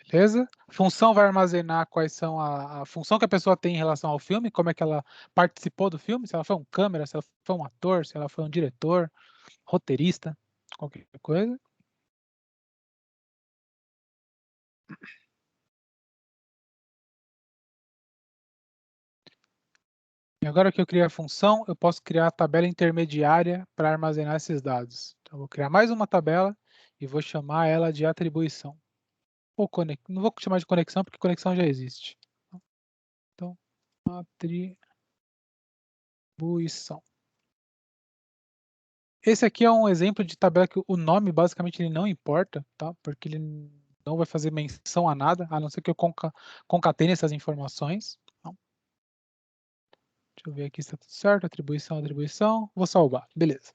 Beleza? Função vai armazenar quais são a função que a pessoa tem em relação ao filme, como é que ela participou do filme, se ela foi um câmera, se ela foi um ator, se ela foi um diretor, roteirista, qualquer coisa. E agora que eu criei a função, eu posso criar a tabela intermediária para armazenar esses dados. Então, eu vou criar mais uma tabela e vou chamar ela de atribuição. Não vou chamar de conexão, porque conexão já existe. Então, atribuição. Esse aqui é um exemplo de tabela que o nome, basicamente, ele não importa, tá? Porque ele não vai fazer menção a nada, a não ser que eu concatene essas informações. Então, deixa eu ver aqui se está tudo certo. Atribuição, atribuição. Vou salvar. Beleza.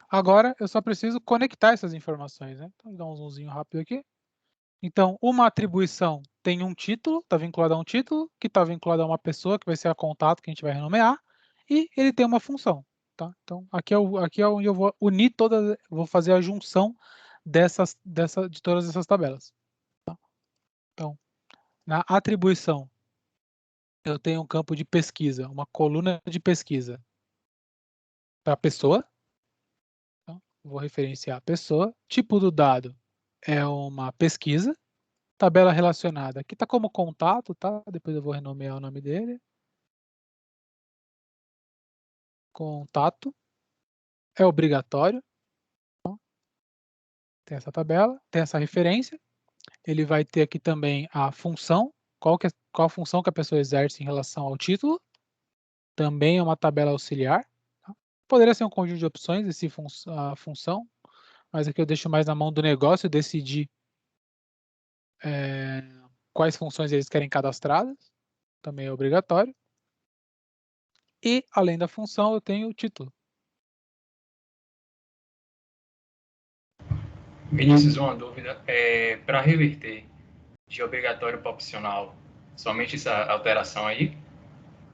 Agora, eu só preciso conectar essas informações, né? Então, vou dar um zoomzinho rápido aqui. Então, uma atribuição tem um título, está vinculado a um título, que está vinculado a uma pessoa, que vai ser a contato, que a gente vai renomear, e ele tem uma função. Tá? Então, aqui é onde eu vou unir todas, vou fazer a junção de todas essas tabelas. Tá? Então, na atribuição, eu tenho um campo de pesquisa, uma coluna de pesquisa para a pessoa. Então, vou referenciar a pessoa. Tipo do dado é uma pesquisa. Tabela relacionada. Aqui está como contato, tá? Depois eu vou renomear o nome dele. Contato. É obrigatório. Tem essa tabela, tem essa referência. Ele vai ter aqui também a função. Qual a função que a pessoa exerce em relação ao título. Também é uma tabela auxiliar. Tá? Poderia ser um conjunto de opções, a função. Mas aqui eu deixo mais na mão do negócio decidir quais funções eles querem cadastradas. Também é obrigatório. E, além da função, eu tenho o título. Vinícius, uma dúvida. Para reverter de obrigatório para opcional, somente essa alteração aí?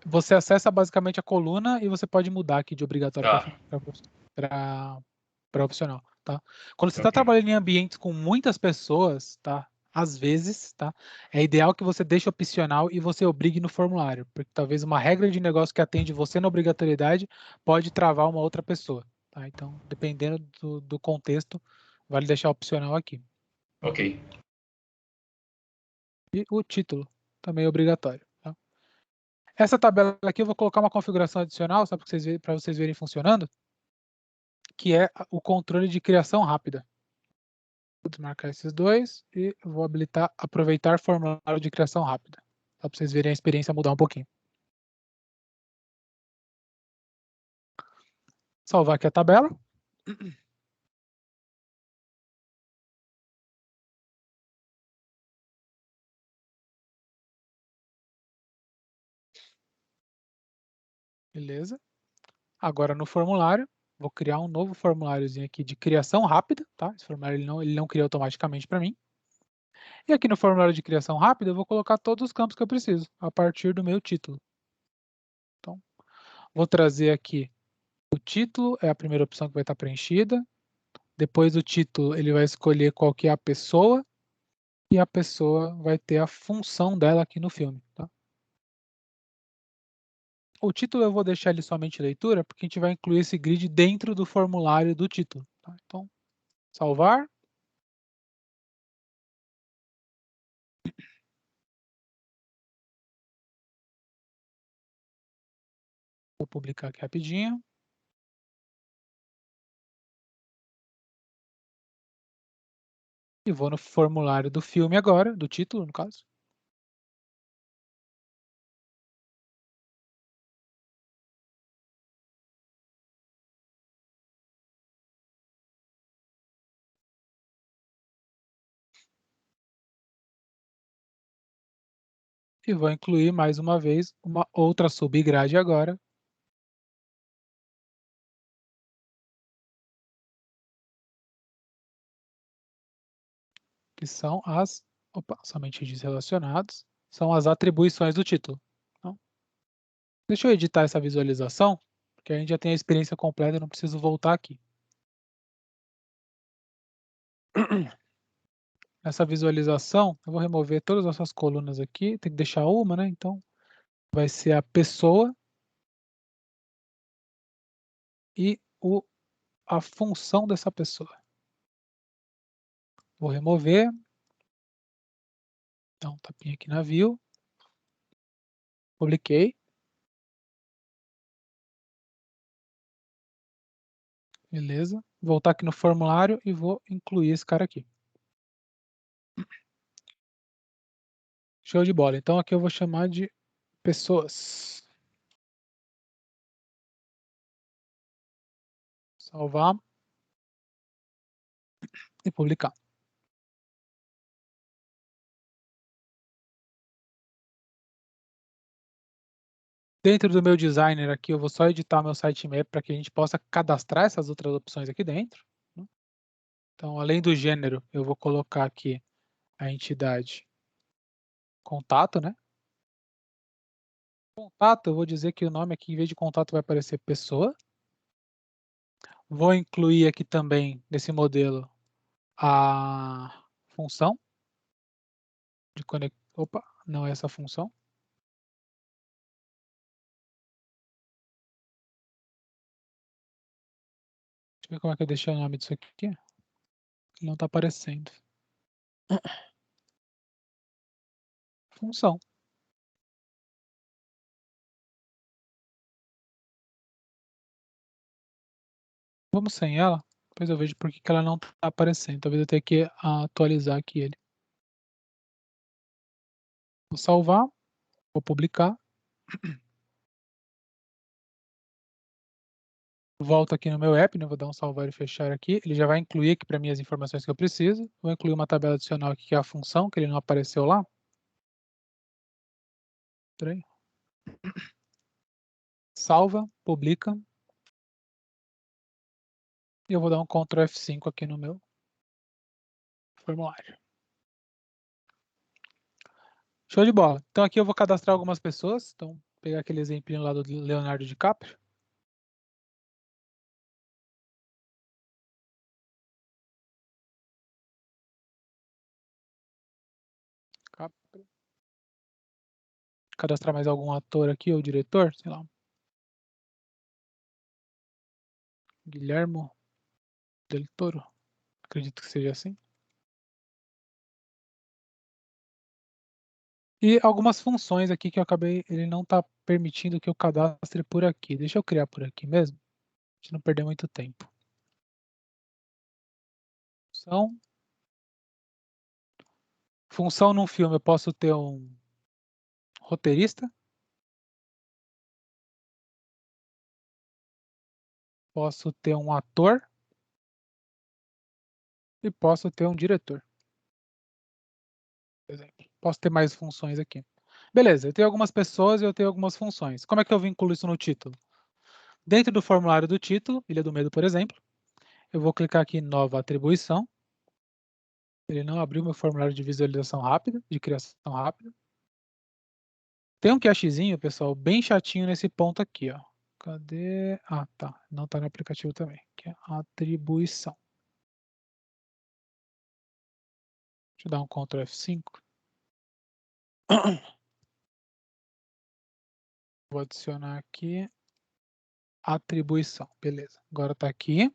Você acessa basicamente a coluna e você pode mudar aqui de obrigatório para opcional, tá? Quando você está trabalhando em ambientes com muitas pessoas, tá? Às vezes, tá? É ideal que você deixe opcional e você obrigue no formulário, porque talvez uma regra de negócio que atende você na obrigatoriedade pode travar uma outra pessoa, tá? Então, dependendo do contexto, vale deixar opcional aqui. Ok. E o título também é obrigatório. Essa tabela aqui eu vou colocar uma configuração adicional, só para vocês verem funcionando, que é o controle de criação rápida. Vou desmarcar esses dois e vou habilitar aproveitar formulário de criação rápida, só para vocês verem a experiência mudar um pouquinho. Salvar aqui a tabela. Beleza. Agora no formulário, vou criar um novo formuláriozinho aqui de criação rápida, tá? Esse formulário ele não cria automaticamente para mim. E aqui no formulário de criação rápida, eu vou colocar todos os campos que eu preciso, a partir do meu título. Então, vou trazer aqui o título, é a primeira opção que vai estar preenchida. Depois do título, ele vai escolher qual que é a pessoa, e a pessoa vai ter a função dela aqui no filme, tá? O título eu vou deixar ele somente leitura, porque a gente vai incluir esse grid dentro do formulário do título. Tá? Então, salvar. Vou publicar aqui rapidinho. E vou no formulário do filme agora, do título, no caso. E vou incluir mais uma vez uma outra subgrade agora. Que são as, somente relacionados, são as atribuições do título. Então, deixa eu editar essa visualização, porque a gente já tem a experiência completa, eu não preciso voltar aqui. Essa visualização, eu vou remover todas essas colunas aqui, tem que deixar uma, né? Então, vai ser a pessoa e a função dessa pessoa. Vou remover. Dá um tapinha aqui na view. Publiquei. Beleza. Vou voltar aqui no formulário e vou incluir esse cara aqui. Show de bola. Então aqui eu vou chamar de pessoas. Salvar. E publicar. Dentro do meu designer aqui, eu vou só editar meu sitemap para que a gente possa cadastrar essas outras opções aqui dentro. Então, além do gênero, eu vou colocar aqui a entidade contato, né? Contato, eu vou dizer que o nome aqui, em vez de contato, vai aparecer pessoa. Vou incluir aqui também, nesse modelo, a função de conectar. Opa, não é essa função. Deixa eu ver como é que eu deixei o nome disso aqui. Ele não está aparecendo. Função. Vamos sem ela, depois eu vejo por que ela não está aparecendo. Talvez eu tenha que atualizar aqui ele. Vou salvar, vou publicar. Volto aqui no meu app, né? Vou dar um salvar e fechar aqui. Ele já vai incluir aqui para mim as informações que eu preciso. Vou incluir uma tabela adicional aqui, que é a função, que ele não apareceu lá. Peraí. Salva, publica. E eu vou dar um Ctrl F5 aqui no meu formulário. Show de bola. Então aqui eu vou cadastrar algumas pessoas. Então, vou pegar aquele exemplinho lá do Leonardo DiCaprio. Cadastrar mais algum ator aqui ou diretor, sei lá. Guilhermo Del Toro. Acredito que seja assim. E algumas funções aqui que eu acabei, ele não está permitindo que eu cadastre por aqui. Deixa eu criar por aqui mesmo, pra gente não perder muito tempo. Função num filme, eu posso ter um roteirista. Posso ter um ator. E posso ter um diretor. Por exemplo. Posso ter mais funções aqui. Beleza, eu tenho algumas pessoas e eu tenho algumas funções. Como é que eu vinculo isso no título? Dentro do formulário do título, Ilha do Medo, por exemplo, eu vou clicar aqui em Nova Atribuição. Ele não abriu meu formulário de visualização rápida, de criação rápida. Tem um cachezinho, pessoal, bem chatinho nesse ponto aqui, ó. Cadê? Ah, tá. Não está no aplicativo também, que é atribuição. Deixa eu dar um Ctrl F5. Vou adicionar aqui atribuição. Beleza. Agora está aqui.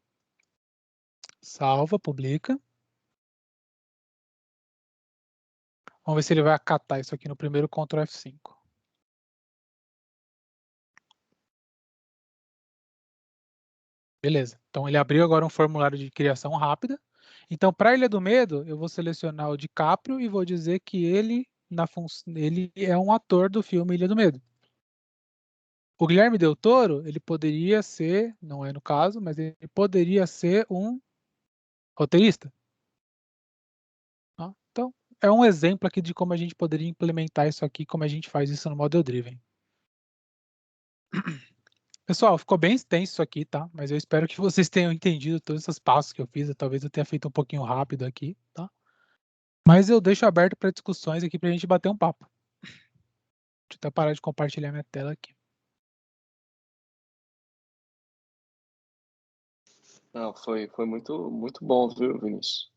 Salva, publica. Vamos ver se ele vai acatar isso aqui no primeiro Ctrl F5. Beleza. Então, ele abriu agora um formulário de criação rápida. Então, para a Ilha do Medo, eu vou selecionar o DiCaprio e vou dizer que ele é um ator do filme Ilha do Medo. O Guilherme Del Toro, ele poderia ser, não é no caso, mas ele poderia ser um roteirista. Tá? Então, é um exemplo aqui de como a gente poderia implementar isso aqui, como a gente faz isso no Model Driven. Pessoal, ficou bem extenso isso aqui, tá? Mas eu espero que vocês tenham entendido todos esses passos que eu fiz. Talvez eu tenha feito um pouquinho rápido aqui, tá? Mas eu deixo aberto para discussões aqui para a gente bater um papo. Deixa eu até parar de compartilhar minha tela aqui. Não, foi muito, muito bom, viu, Vinícius?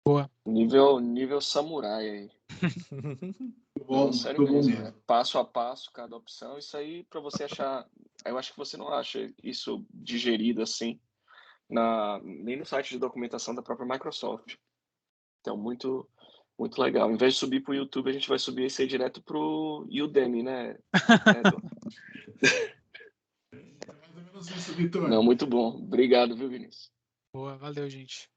Boa. Nível samurai aí. Não, sério mesmo, né? Passo a passo, cada opção. Isso aí, para você achar... Eu acho que você não acha isso digerido assim, nem no site de documentação da própria Microsoft. Então, muito, muito legal. Em vez de subir para o YouTube, a gente vai subir esse aí direto para o Udemy, né, Eduardo? É mais ou menos isso, Vitor. Não, muito bom. Obrigado, viu, Vinícius? Boa, valeu, gente.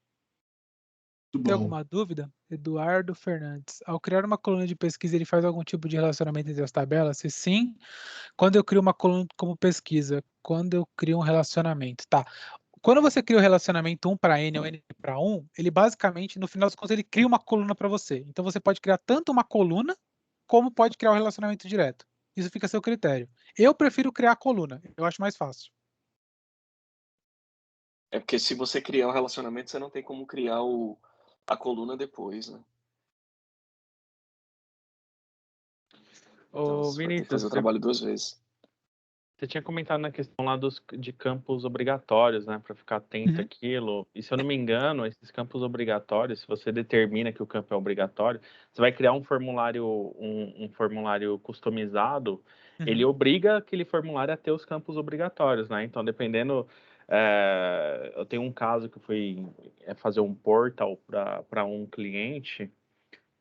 Muito Tem bom. alguma dúvida? Eduardo Fernandes. Ao criar uma coluna de pesquisa, ele faz algum tipo de relacionamento entre as tabelas? Se sim, quando eu crio uma coluna como pesquisa, quando eu crio um relacionamento, tá? Quando você cria o relacionamento 1 para N ou N para 1, ele basicamente, no final das contas, ele cria uma coluna para você. Então você pode criar tanto uma coluna, como pode criar um relacionamento direto. Isso fica a seu critério. Eu prefiro criar a coluna, eu acho mais fácil. É porque se você criar um relacionamento, você não tem como criar a coluna depois, né? Então Ô, você vai ter que Vinícius, fazer o trabalho 2 vezes. você tinha comentado na questão lá de campos obrigatórios, né, para ficar atento àquilo. E se eu não me engano, esses campos obrigatórios, se você determina que o campo é obrigatório, você vai criar um formulário, um formulário customizado. Ele obriga aquele formulário a ter os campos obrigatórios, né? Então, dependendo, eu tenho um caso que eu fui fazer um portal para um cliente.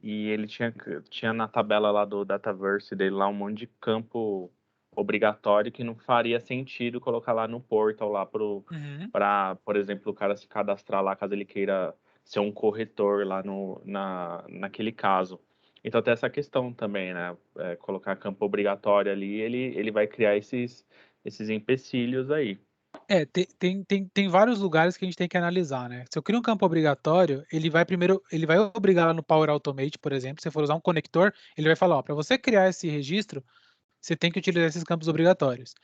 E ele tinha na tabela lá do Dataverse dele lá um monte de campo obrigatório que não faria sentido colocar lá no portal lá para, por exemplo, o cara se cadastrar lá caso ele queira ser um corretor lá naquele caso. Então tem essa questão também, né? Colocar campo obrigatório ali, ele vai criar esses empecilhos aí. Tem vários lugares que a gente tem que analisar, né? Se eu crio um campo obrigatório, ele vai obrigar lá no Power Automate, por exemplo, se você for usar um conector, ele vai falar, ó, para você criar esse registro, você tem que utilizar esses campos obrigatórios.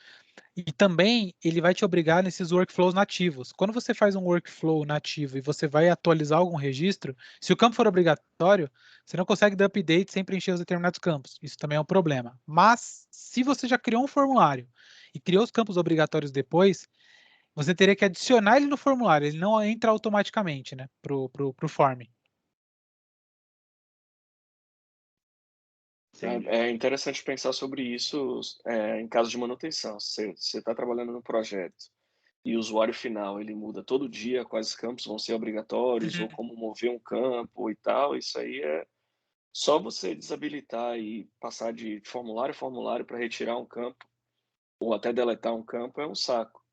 E também ele vai te obrigar nesses workflows nativos. Quando você faz um workflow nativo e você vai atualizar algum registro, se o campo for obrigatório, você não consegue dar update sem preencher os determinados campos. Isso também é um problema. Mas, se você já criou um formulário e criou os campos obrigatórios depois, você teria que adicionar ele no formulário. Ele não entra automaticamente, né, pro form. É interessante pensar sobre isso em caso de manutenção. Você está trabalhando no projeto e o usuário final ele muda todo dia quais campos vão ser obrigatórios ou como mover um campo e tal. Isso aí é só você desabilitar e passar de formulário a formulário para retirar um campo ou até deletar um campo é um saco.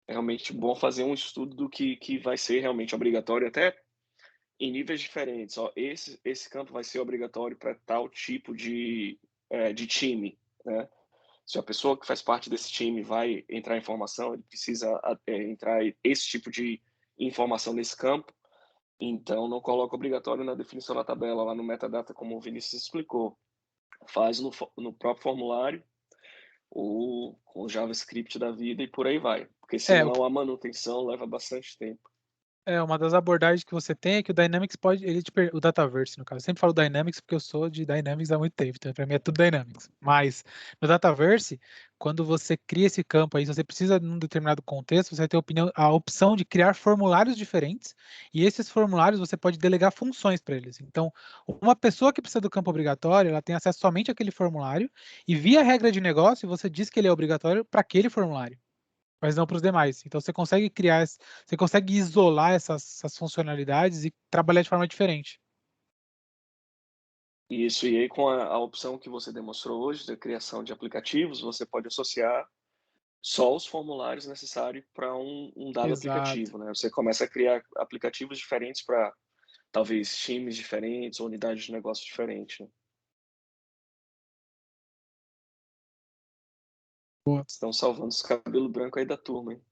É realmente bom fazer um estudo do que vai ser realmente obrigatório, até em níveis diferentes. Ó, esse campo vai ser obrigatório para tal tipo de time, né? Se a pessoa que faz parte desse time vai entrar informação, ele precisa entrar esse tipo de informação nesse campo. Então, não coloca obrigatório na definição da tabela, lá no metadata, como o Vinícius explicou. Faz no próprio formulário ou com o JavaScript da vida e por aí vai. Porque senão a manutenção leva bastante tempo. Uma das abordagens que você tem é que o Dynamics o Dataverse, no caso. Eu sempre falo Dynamics porque eu sou de Dynamics há muito tempo, então para mim é tudo Dynamics. Mas no Dataverse, quando você cria esse campo aí, se você precisa de um determinado contexto, você vai ter a opção de criar formulários diferentes, e esses formulários você pode delegar funções para eles. Então, uma pessoa que precisa do campo obrigatório, ela tem acesso somente àquele formulário, e via regra de negócio, você diz que ele é obrigatório para aquele formulário, mas não para os demais. Então você consegue você consegue isolar essas funcionalidades e trabalhar de forma diferente. Isso, e aí com a opção que você demonstrou hoje, da criação de aplicativos, você pode associar só os formulários necessários para um dado Exato. aplicativo, né? Você começa a criar aplicativos diferentes para talvez times diferentes ou unidades de negócio diferentes, né? Boa. Estão salvando os cabelos brancos aí da turma, hein?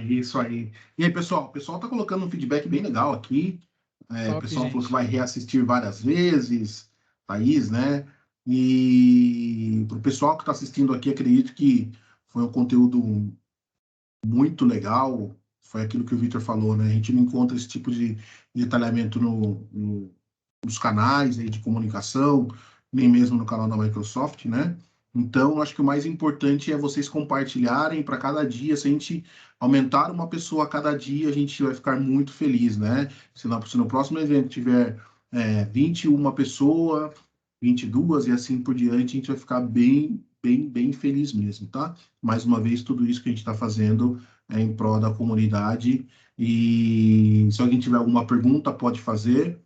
Isso aí. E aí, pessoal? O pessoal tá colocando um feedback bem legal aqui. O Top, pessoal falou gente. que vai reassistir várias vezes, Thaís, né? E para o pessoal que está assistindo aqui, acredito que foi um conteúdo muito legal. Foi aquilo que o Victor falou, né? A gente não encontra esse tipo de detalhamento nos canais aí de comunicação, nem mesmo no canal da Microsoft, né? Então, acho que o mais importante é vocês compartilharem para cada dia. Se a gente aumentar uma pessoa a cada dia, a gente vai ficar muito feliz, né? Se no próximo evento tiver 21 pessoas, 22 e assim por diante, a gente vai ficar bem, bem, bem feliz mesmo, tá? Mais uma vez, tudo isso que a gente está fazendo é em prol da comunidade. E se alguém tiver alguma pergunta, pode fazer.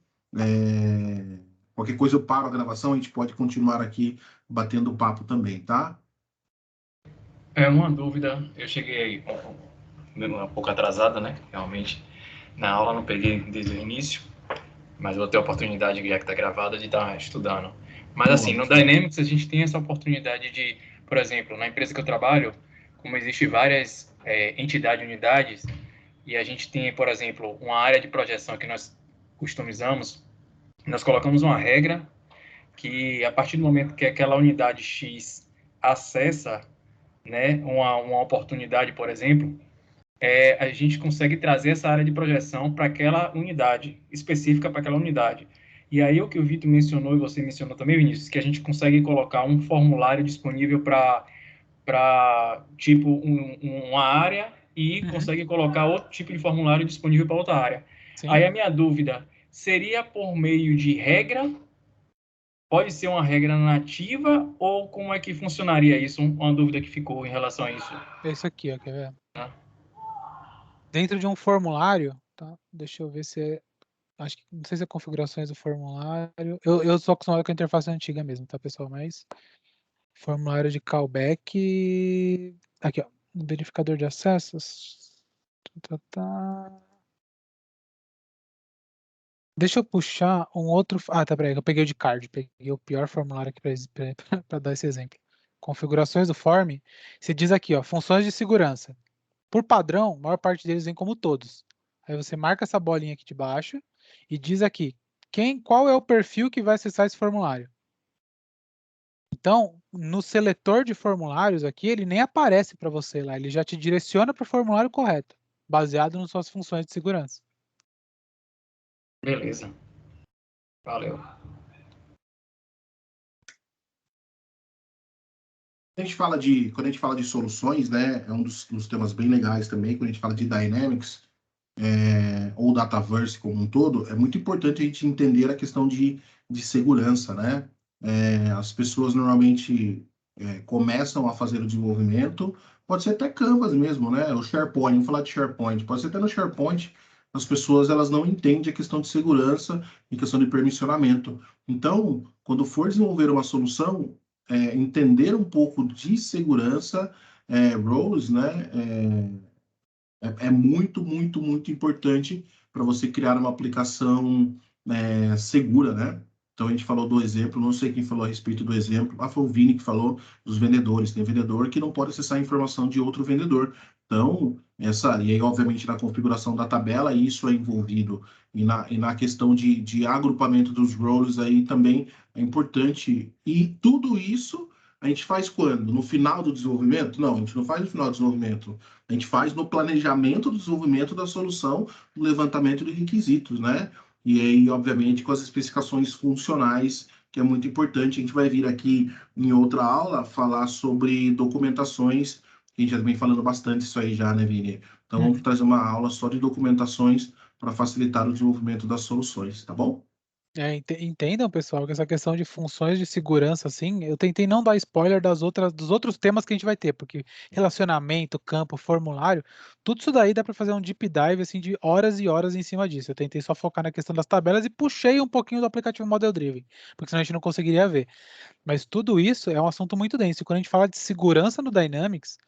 Qualquer coisa eu paro a gravação, a gente pode continuar aqui batendo papo também, tá? É uma dúvida, eu cheguei um pouco atrasado, né? Realmente, na aula não peguei desde o início, mas vou ter a oportunidade, já que está gravada, de estar estudando. Mas assim, no Dynamics a gente tem essa oportunidade de, por exemplo, na empresa que eu trabalho, como existe várias entidades, unidades, e a gente tem, por exemplo, uma área de projeção que nós customizamos, nós colocamos uma regra que a partir do momento que aquela unidade X acessa, né, uma oportunidade, por exemplo, a gente consegue trazer essa área de projeção para aquela unidade, específica para aquela unidade. E aí o que o Vitor mencionou, e você mencionou também, Vinícius, que a gente consegue colocar um formulário disponível para tipo, uma área e consegue colocar outro tipo de formulário disponível para outra área. Sim. Aí a minha dúvida, seria por meio de regra? Pode ser uma regra nativa ou como é que funcionaria isso? Uma dúvida que ficou em relação a isso. Esse aqui, ó, quer ver? Dentro de um formulário, tá? Deixa eu ver se é... Acho que não sei se é configurações do formulário. Eu sou acostumado com a interface antiga mesmo, tá, pessoal? Mas formulário de callback. Aqui, ó. Verificador de acessos. Deixa eu puxar um outro. Ah, tá, peraí, eu peguei o de card. Peguei o pior formulário aqui para dar esse exemplo. Configurações do form. Você diz aqui, ó, funções de segurança. Por padrão, a maior parte deles vem como todos. Aí você marca essa bolinha aqui de baixo e diz aqui qual é o perfil que vai acessar esse formulário. Então, no seletor de formulários aqui, ele nem aparece para você lá, ele já te direciona para o formulário correto, baseado nas suas funções de segurança. Beleza. Valeu. Quando a gente fala de soluções, né, é um dos temas bem legais também, quando a gente fala de Dynamics, ou Dataverse como um todo, é muito importante a gente entender a questão de segurança, né? As pessoas normalmente começam a fazer o desenvolvimento, pode ser até Canvas mesmo, né? O SharePoint, vamos falar de SharePoint, pode ser até no SharePoint, as pessoas elas não entendem a questão de segurança e questão de permissionamento. Então, quando for desenvolver uma solução, entender um pouco de segurança, roles, né? É muito, muito, muito importante para você criar uma aplicação segura, né? Então, a gente falou do exemplo, não sei quem falou a respeito do exemplo, foi o Vini que falou dos vendedores. Tem vendedor que não pode acessar a informação de outro vendedor. Então, e aí, obviamente, na configuração da tabela, isso é envolvido. E na questão de agrupamento dos roles aí também é importante. E tudo isso a gente faz quando? No final do desenvolvimento? Não, a gente não faz no final do desenvolvimento. A gente faz no planejamento do desenvolvimento da solução, no levantamento de requisitos, né? E aí, obviamente, com as especificações funcionais, que é muito importante. A gente vai vir aqui em outra aula falar sobre documentações, que a gente já vem falando bastante isso aí já, né, Vini? Então, vamos trazer uma aula só de documentações para facilitar o desenvolvimento das soluções, tá bom? Entendam, pessoal, que essa questão de funções de segurança, assim, eu tentei não dar spoiler dos outros temas que a gente vai ter, porque relacionamento, campo, formulário, tudo isso daí dá para fazer um deep dive, assim, de horas e horas em cima disso. Eu tentei só focar na questão das tabelas e puxei um pouquinho do aplicativo Model Driven, porque senão a gente não conseguiria ver. Mas tudo isso é um assunto muito denso. E quando a gente fala de segurança no Dynamics,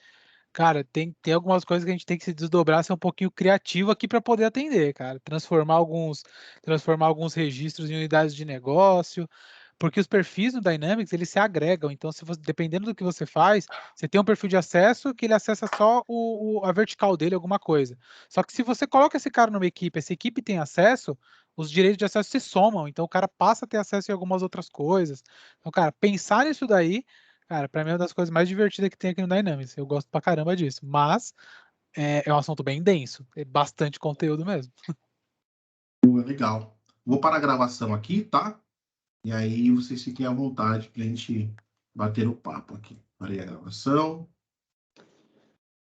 cara, tem algumas coisas que a gente tem que se desdobrar, ser um pouquinho criativo aqui para poder atender, cara. Transformar alguns registros em unidades de negócio, porque os perfis no Dynamics, eles se agregam. Então, dependendo do que você faz, você tem um perfil de acesso que ele acessa só a vertical dele, alguma coisa. Só que se você coloca esse cara numa equipe, essa equipe tem acesso, os direitos de acesso se somam. Então, o cara passa a ter acesso em algumas outras coisas. Então, cara, pensar nisso daí, cara, pra mim é uma das coisas mais divertidas que tem aqui no Dynamics. Eu gosto pra caramba disso. Mas é um assunto bem denso. É bastante conteúdo mesmo. Legal. Vou parar a gravação aqui, tá? E aí vocês fiquem à vontade pra gente bater o papo aqui. Parei a gravação.